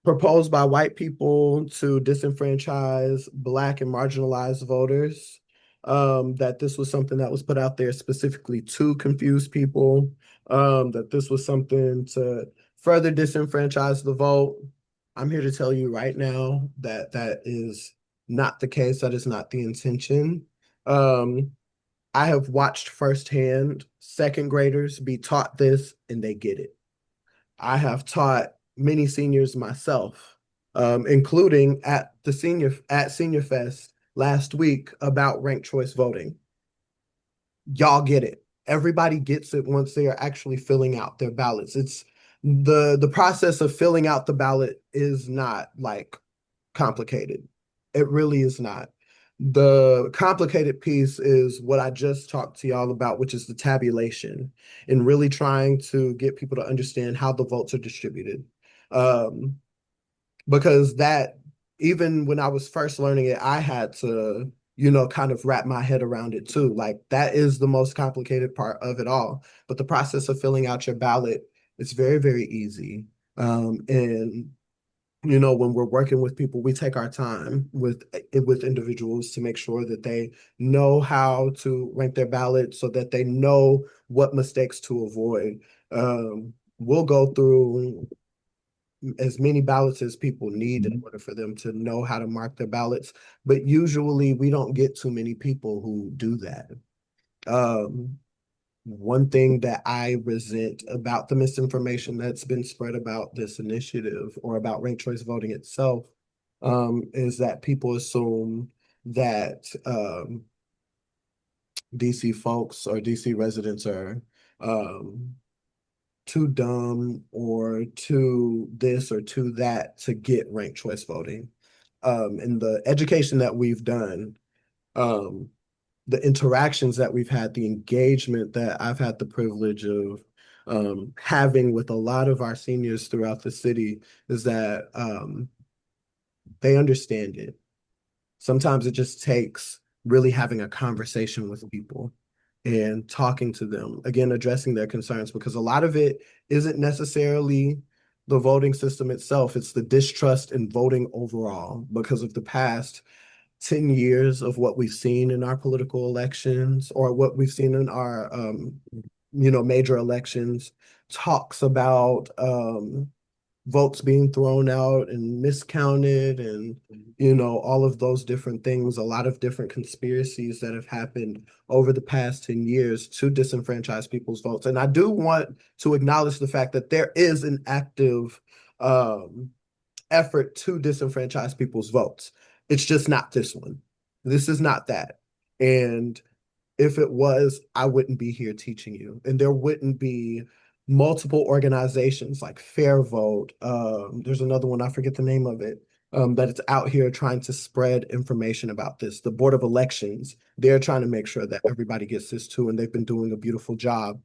proposed by white people to disenfranchise Black and marginalized voters. That this was something that was put out there specifically to confuse people, that this was something to further disenfranchise the vote. I'm here to tell you right now that that is not the case. That is not the intention. Um, I have watched firsthand second graders be taught this and they get it. I have taught many seniors myself, including at Senior Fest last week about ranked choice voting. Y'all get it. Everybody gets it once they are actually filling out their ballots. It's the process of filling out the ballot is not like complicated. It really is not. The complicated piece is what I just talked to y'all about, which is the tabulation and really trying to get people to understand how the votes are distributed. Um, because that, even when I was first learning it, I had to, kind of wrap my head around it too. Like that is the most complicated part of it all. But the process of filling out your ballot is very, very easy. And when we're working with people, we take our time with individuals to make sure that they know how to rank their ballot so that they know what mistakes to avoid. We'll go through as many ballots as people need in order for them to know how to mark their ballots, but usually we don't get too many people who do that. Um, One thing that I resent about the misinformation that's been spread about this initiative or about ranked choice voting itself, is that people assume that DC folks or DC residents are um, too dumb or too this or too that to get ranked choice voting. And the education that we've done, um, the interactions that we've had, the engagement that I've had the privilege of having with a lot of our seniors throughout the city is that they understand it. Sometimes it just takes really having a conversation with people and talking to them, again, addressing their concerns, because a lot of it isn't necessarily the voting system itself, it's the distrust in voting overall because of the past 10 years of what we've seen in our political elections or what we've seen in our major elections talks about votes being thrown out and miscounted and all of those different things, a lot of different conspiracies that have happened over the past 10 years to disenfranchise people's votes. And I do want to acknowledge the fact that there is an active effort to disenfranchise people's votes. It's just not this one. This is not that. And if it was, I wouldn't be here teaching you. And there wouldn't be multiple organizations like Fair Vote. There's another one, I forget the name of it, that it's out here trying to spread information about this. The Board of Elections, they're trying to make sure that everybody gets this too. And they've been doing a beautiful job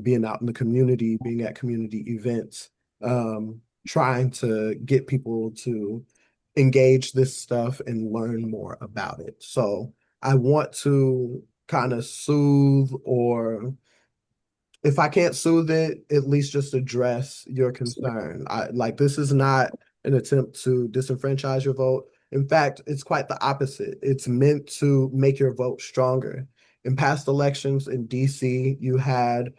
being out in the community, being at community events, trying to get people to engage this stuff and learn more about it. So I want to kind of soothe, or if I can't soothe it, at least just address your concern. I like this is not an attempt to disenfranchise your vote. In fact, it's quite the opposite. It's meant to make your vote stronger. In past elections in DC, you had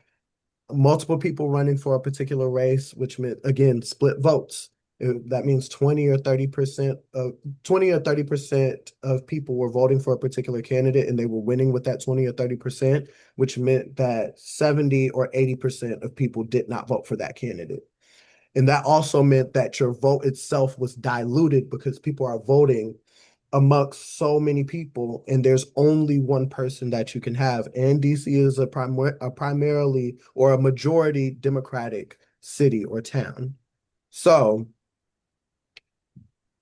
multiple people running for a particular race, which meant, again, split votes. That means 20 or 30% of people were voting for a particular candidate and they were winning with that 20 or 30%, which meant that 70 or 80% of people did not vote for that candidate. And that also meant that your vote itself was diluted because people are voting amongst so many people, and there's only one person that you can have. And DC is a primarily or a majority Democratic city or town. So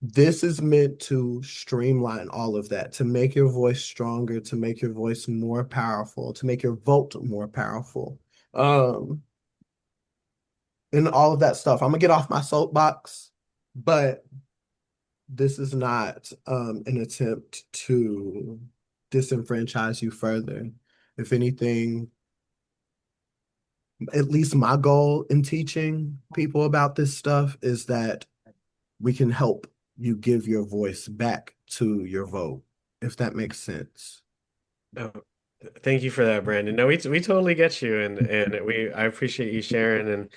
this is meant to streamline all of that, to make your voice stronger, to make your voice more powerful, to make your vote more powerful. Um, and all of that stuff. I'm gonna get off my soapbox, but this is not an attempt to disenfranchise you further. If anything, at least my goal in teaching people about this stuff is that we can help you give your voice back to your vote, if that makes sense. Oh, thank you for that, Brandon. No, we totally get you, and we I appreciate you sharing and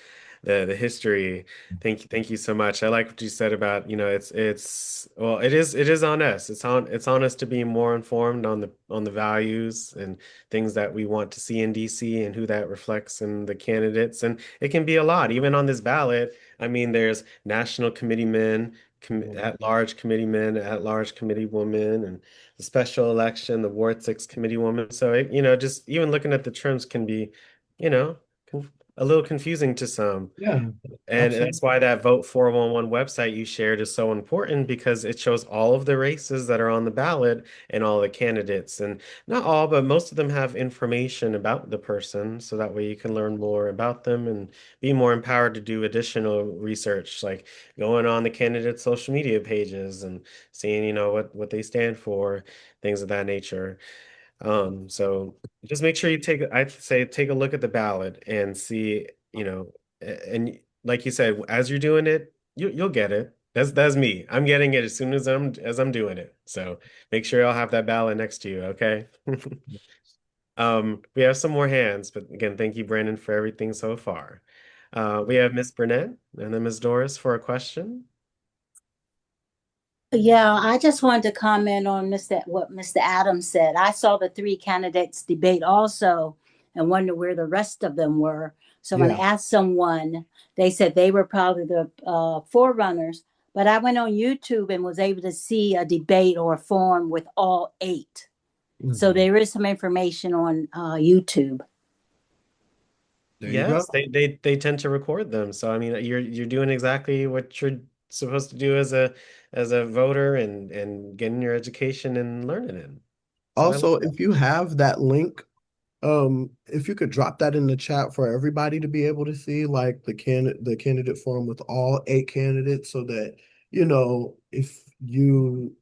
the history. Thank you so much. I like what you said about, it's well, it is on us. It's on us to be more informed on the values and things that we want to see in DC and who that reflects in the candidates. And it can be a lot, even on this ballot. I mean, there's national committeemen, at-large committeemen, at-large committee women, and the special election, the Ward 6 committee woman. So, just even looking at the terms can be, you know, a little confusing to some. Yeah, And absolutely. that's why that Vote 411 website you shared is so important because it shows all of the races that are on the ballot and all the candidates. And not all, but most of them have information about the person. So that way you can learn more about them and be more empowered to do additional research, like going on the candidates' social media pages and seeing, what they stand for, things of that nature. So just make sure I'd say take a look at the ballot and see, and like you said, as you're doing it, you'll get it. That's me. I'm getting it as soon as I'm doing it. So make sure I'll have that ballot next to you, okay? We have some more hands, but again, thank you, Brandon, for everything so far. We have Miss Burnett and then Miss Doris for a question. Yeah, I just wanted to comment on what Mr. Adams said. I saw the three candidates debate also and wonder where the rest of them were. So when I Yeah. asked someone, they said they were probably the forerunners. But I went on YouTube and was able to see a debate or a forum with all eight. So Mhm. there is some information on YouTube. There you go. Yes, they tend to record them. So I mean, you're doing exactly what you're supposed to do as a voter and getting your education and learning it. So I love Also, that. if you have that link, if you could drop that in the chat for everybody to be able to see, like the candidate forum with all eight candidates, so that if you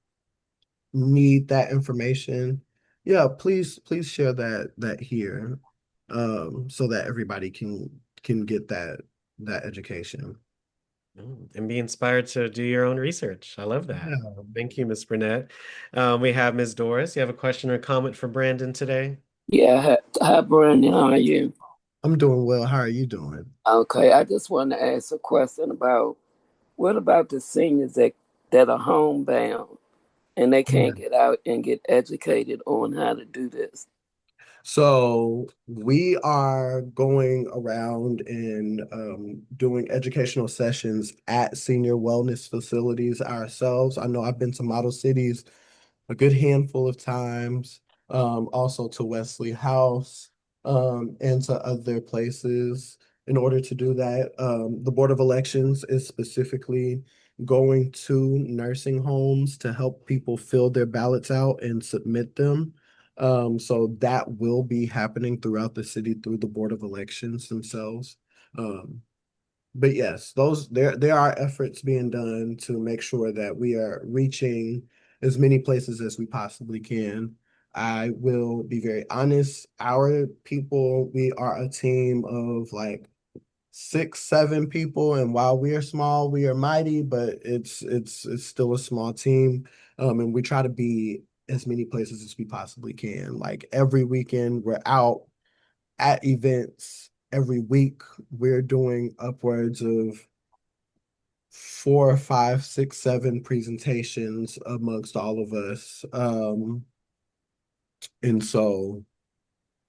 need that information, yeah, please share that here, so that everybody can get that education. And be inspired to do your own research. I love that. Yeah. Thank you, Miss Burnett. We have Ms. Doris. You have a question or comment for Brandon today? Yeah, hi Brandon, how are you? I'm doing well. How are you doing? Okay, I just want to ask a question about what about the seniors that are homebound and they can't get out and get educated on how to do this? So we are going around and doing educational sessions at senior wellness facilities ourselves. I know I've been to Model Cities a good handful of times, also to Wesley House, and to other places. In order to do that, the Board of Elections is specifically going to nursing homes to help people fill their ballots out and submit them. So that will be happening throughout the city through the Board of Elections themselves. Um, but yes, there are efforts being done to make sure that we are reaching as many places as we possibly can. I will be very honest, our people, we are a team of like 6, 7 people, and while we are small, we are mighty, but it's still a small team. And we try to be as many places as we possibly can. Like every weekend, we're out at events. Every week, we're doing upwards of 4, 5, 6, 7 presentations amongst all of us. And so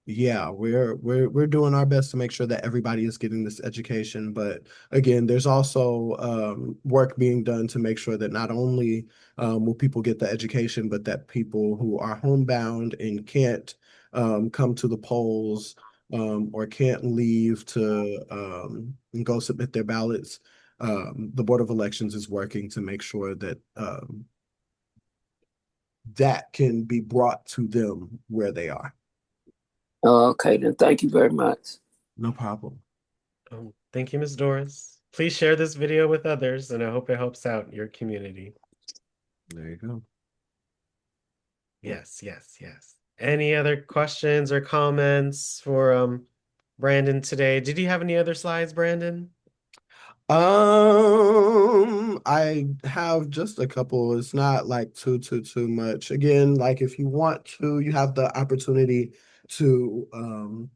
yeah, we're doing our best to make sure that everybody is getting this education. But again, there's also work being done to make sure that not only will people get the education, but that people who are homebound and can't come to the polls or can't leave to go submit their ballots, the Board of Elections is working to make sure that that can be brought to them where they are. Okay, then thank you very much. No problem. Thank you, Ms. Doris. Please share this video with others, and I hope it helps out your community. There you go. Yes, yes, yes. Any other questions or comments for Brandon today? Did you have any other slides, Brandon? I have just a couple. It's not like too much. Again, like if you want to, you have the opportunity to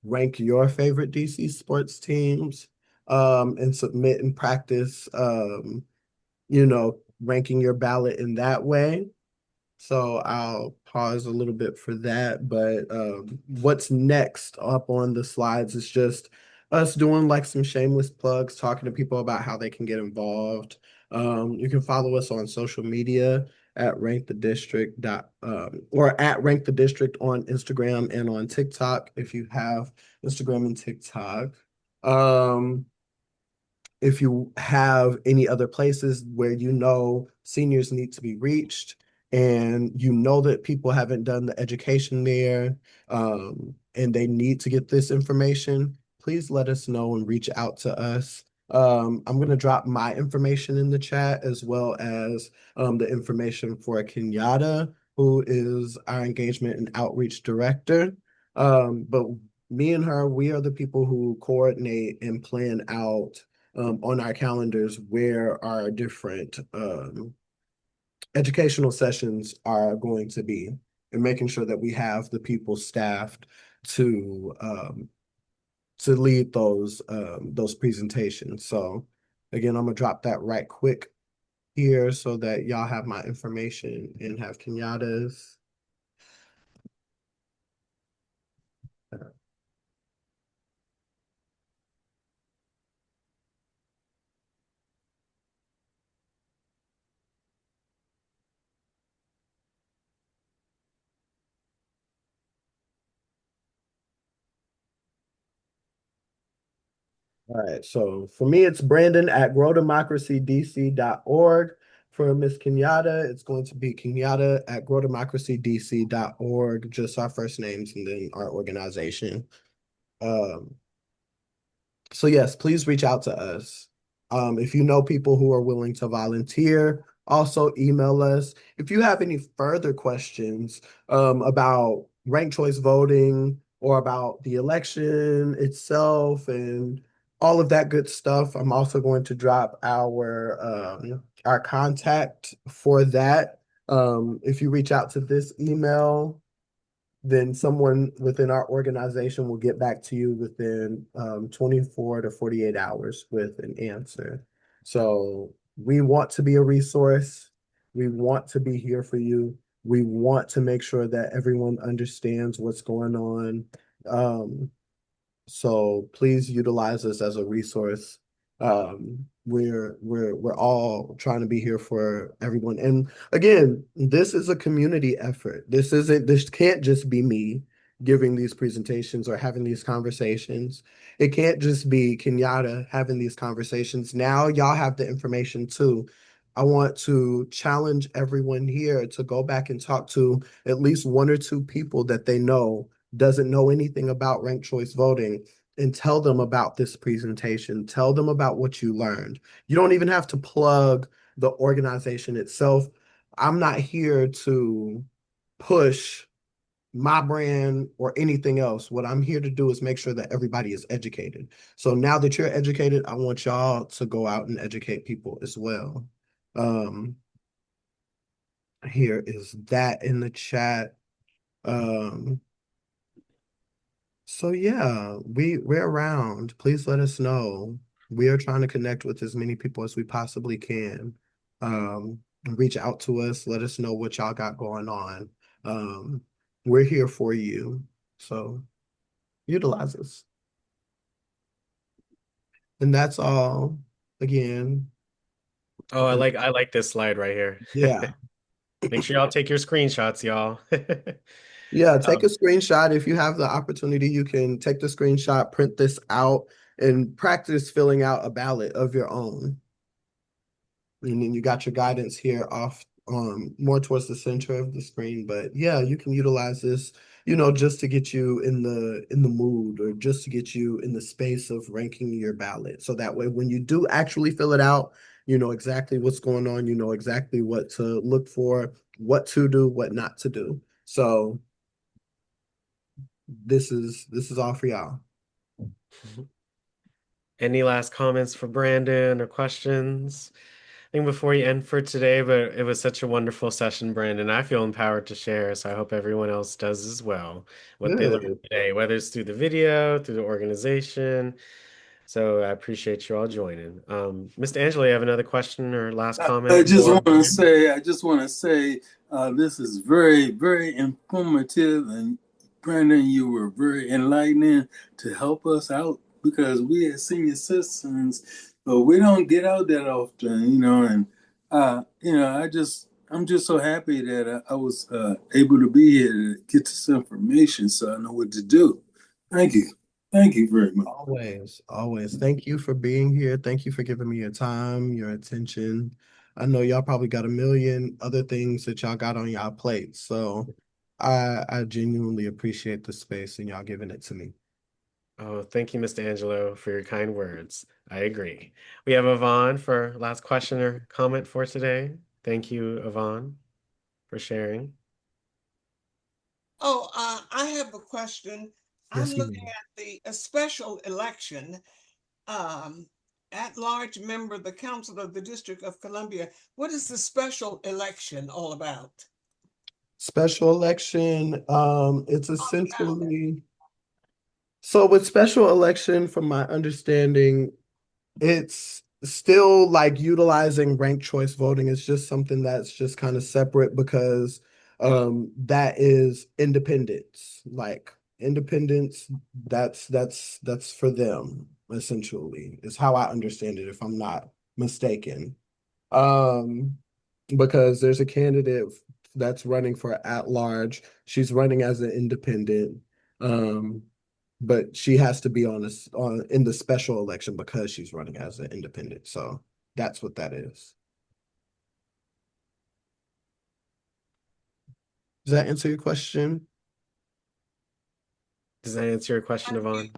rank your favorite DC sports teams and submit and practice ranking your ballot in that way. So I'll pause a little bit for that. But what's next up on the slides is just us doing like some shameless plugs, talking to people about how they can get involved. You can follow us on social media at rank the district or at rank the district on Instagram and on TikTok if you have Instagram and TikTok. If you have any other places where you know seniors need to be reached and you know that people haven't done the education there and they need to get this information, please let us know and reach out to us. I'm going to drop my information in the chat as well as the information for Kenyatta, who is our engagement and outreach director. But me and her, we are the people who coordinate and plan out on our calendars where our different educational sessions are going to be, and making sure that we have the people staffed to lead those presentations. So again, I'm gonna drop that right quick here so that y'all have my information and have Kenyatta's. All right, so for me, it's Brandon at growdemocracydc.org. For Miss Kenyatta, it's going to be Kenyatta at growdemocracydc.org, just our first names and then our organization. Um, so yes, please reach out to us. If you know people who are willing to volunteer, also email us. If you have any further questions about ranked choice voting or about the election itself and all of that good stuff, I'm also going to drop our contact for that. If you reach out to this email, then someone within our organization will get back to you within 24 to 48 hours with an answer. So we want to be a resource. We want to be here for you. We want to make sure that everyone understands what's going on. So please utilize us as a resource. We're all trying to be here for everyone. And again, this is a community effort. This can't just be me giving these presentations or having these conversations. It can't just be Kenyatta having these conversations. Now y'all have the information too. I want to challenge everyone here to go back and talk to at least one or two people that they know doesn't know anything about ranked choice voting and tell them about this presentation. Tell them about what you learned. You don't even have to plug the organization itself. I'm not here to push my brand or anything else. What I'm here to do is make sure that everybody is educated. So now that you're educated, I want y'all to go out and educate people as well. Um, Here is that in the chat. Um, so yeah, we're around. Please let us know. We are trying to connect with as many people as we possibly can. Reach out to us, let us know what y'all got going on. We're here for you. So utilize us. And that's all. Again, Oh, I like this slide right here. yeah. Make sure y'all take your screenshots, y'all. Yeah, take a Um, screenshot. If you have the opportunity, you can take the screenshot, print this out, and practice filling out a ballot of your own. And then you got your guidance here off more towards the center of the screen. But yeah, you can utilize this, just to get you in the mood or just to get you in the space of ranking your ballot. So that way when you do actually fill it out, you know exactly what's going on, you know exactly what to look for, what to do, what not to do. So this is all for y'all. any last comments for Brandon or questions? I think before you end for today, but it was such a wonderful session, Brandon. I feel empowered to share, so I hope everyone else does as well. What they learned Good. today, whether it's through the video, through the organization. So I appreciate you all joining. Mr. Angelo, you have another question or last I comment just for want to Brandon? say, this is very, very informative, and Brandon, you were very enlightening to help us out because we as senior citizens, we don't get out that often, and I'm just so happy that I was able to be here to get this information, so I know what to do. Thank you very much. Always, always. Thank you for being here. Thank you for giving me your time, your attention. I know y'all probably got a million other things that y'all got on y'all plate. So I genuinely appreciate the space and y'all giving it to me. Oh, thank you, Mr. Angelo, for your kind words. I agree. We have Yvonne for last question or comment for today. Thank you, Yvonne, for sharing. Oh, I have a question. I'm Yes, looking ma'am. at the a special election, um, at large member of the Council of the District of Columbia. What is the special election all about? Special election, it's essentially so with special election, from my understanding, it's still like utilizing ranked choice voting. It's just something that's just kind of separate because that is independence. Like independence, that's for them, essentially, is how I understand it, if I'm not mistaken. Um, because there's a candidate that's running for at large. She's running as an independent. Um, but she has to be on in the special election because she's running as an independent. So that's what that is. Does that answer your question? Does that answer your question, Unmute. Yvonne?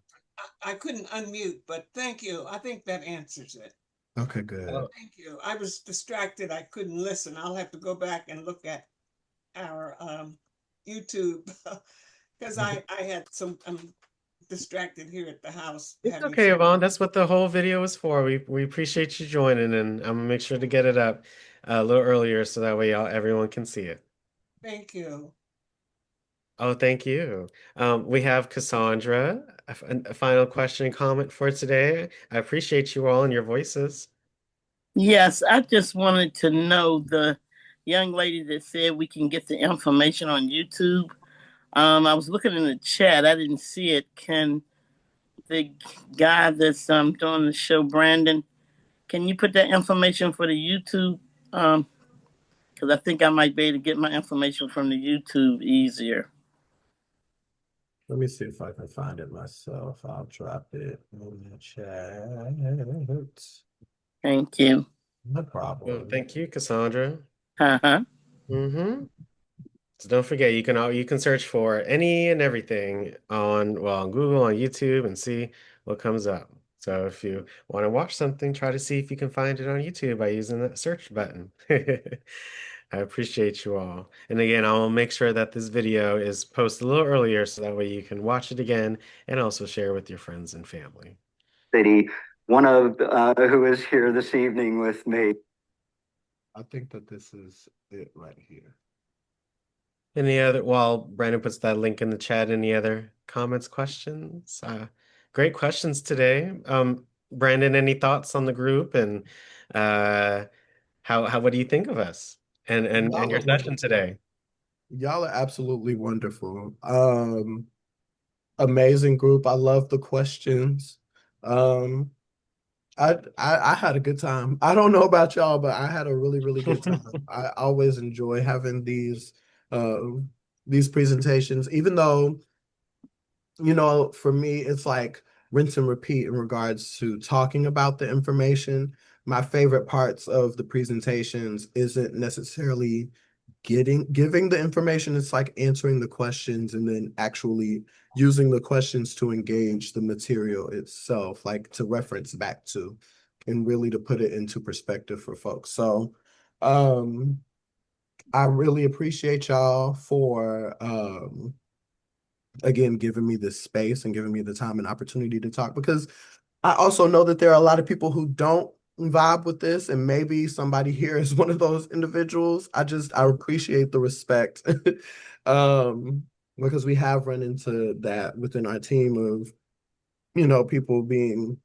I couldn't unmute, but thank you. I think that answers it. Okay, good. Thank you. I was distracted. I couldn't listen. I'll have to go back and look at our YouTube because I had some. I'm distracted here at the house It's having okay, some. Yvonne. That's what the whole video is for. We appreciate you joining, and I'm gonna make sure to get it up a little earlier so that way y'all everyone can see it. Thank you. Oh, thank you. We have Cassandra. A final question and comment for today. I appreciate you all and your voices. Yes, I just wanted to know the young lady that said we can get the information on YouTube. I was looking in the chat. I didn't see it. Can the guy that's doing the show, Brandon, can you put that information for the YouTube? Because I think I might be able to get my information from the YouTube easier. Let me see if I can find it myself. I'll drop it in the chat. Thank you. No Well, problem. thank you, Cassandra. Uh-huh. Mm-hmm. So don't forget, you can search for any and everything on Google, on YouTube, and see what comes up. So if you want to watch something, try to see if you can find it on YouTube by using that search button. I appreciate you all. And again, I'll make sure that this video is posted a little earlier so that way you can watch it again and also share with your friends and family. City, one of who is here this evening with me. I think that this is it right here. Any other, while Brandon puts that link in the chat, any other comments, questions? Great questions today. Brandon, any thoughts on the group and what do you think of us and Y'all your are session wonderful. today? Y'all are absolutely wonderful. Amazing group. I love the questions. Um, I had a good time. I don't know about y'all, but I had a really, really good time. I always enjoy having these presentations, even though, for me, it's like rinse and repeat in regards to talking about the information. My favorite parts of the presentations isn't necessarily giving the information. It's like answering the questions and then actually using the questions to engage the material itself, like to reference back to and really to put it into perspective for folks. So I really appreciate y'all for again giving me this space and giving me the time and opportunity to talk, because I also know that there are a lot of people who don't vibe with this, and maybe somebody here is one of those individuals. I appreciate the respect. Because we have run into that within our team of, people being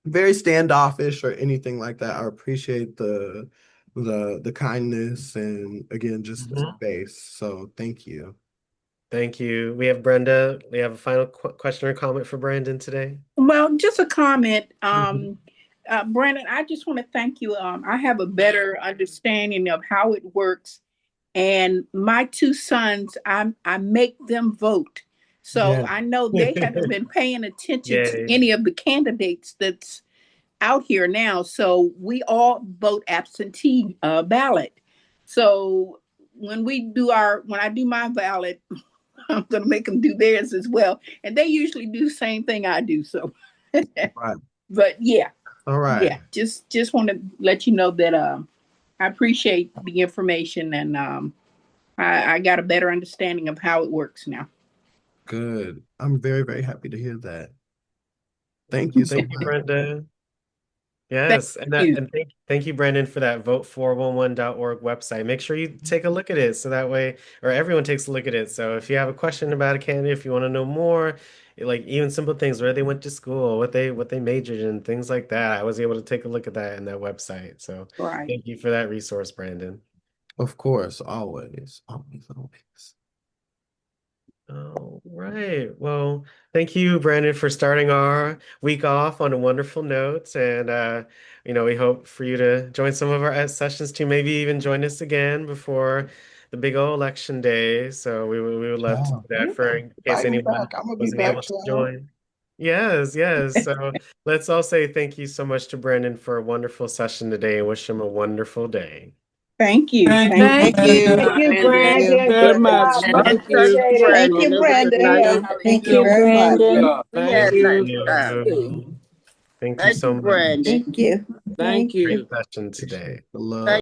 very standoffish or anything like that. I appreciate the kindness and again just the space. So thank you. Thank you. We have Brenda. We have a final question or comment for Brandon today. Well, just a comment. Brandon, I just want to thank you. I have a better understanding of how it works. And my two sons, I make them vote. So Yeah. I know they haven't been paying attention to Yay. any of the candidates that's out here now. So we all vote absentee ballot. So when I do my ballot, I'm going to make them do theirs as well. And they usually do the same thing I do. So, Right. but yeah. All right. Yeah. Just want to let you know that I appreciate the information, and I got a better understanding of how it works now. Good. I'm very, very happy to hear that. Thank you so Thank you, much. Brenda. Yes, and thank you, Brandon, for that vote411.org website. Make sure you take a look at it so that way, or everyone takes a look at it. So if you have a question about a candidate, if you want to know more, like even simple things, where they went to school, what they majored in, things like that, I was able to take a look at that in that website. So Right. thank you for that resource, Brandon. Of course, always, always, always. All right. Well, thank you, Brandon, for starting our week off on a wonderful note. And we hope for you to join some of our sessions too, maybe even join us again before the big old election day. So we would love to do that for in case Fighting anyone back. I'm gonna be wasn't able back, to y'all. join. Yes, yes. So let's all say thank you so much to Brandon for a wonderful session today and wish him a wonderful day. Thank you. Thank you, Thank you, Brandon. Brandon. Very Good much. job. And Thank thank you. you, Appreciate it. Thank Brandon. you, It was a Brandon. nice Thank meeting you, you. Brandon. We Yes. had a nice Thank time. you. Thank you Thank you, so much. Brandon. Thank you. Thank Great you. session today. The love. Thank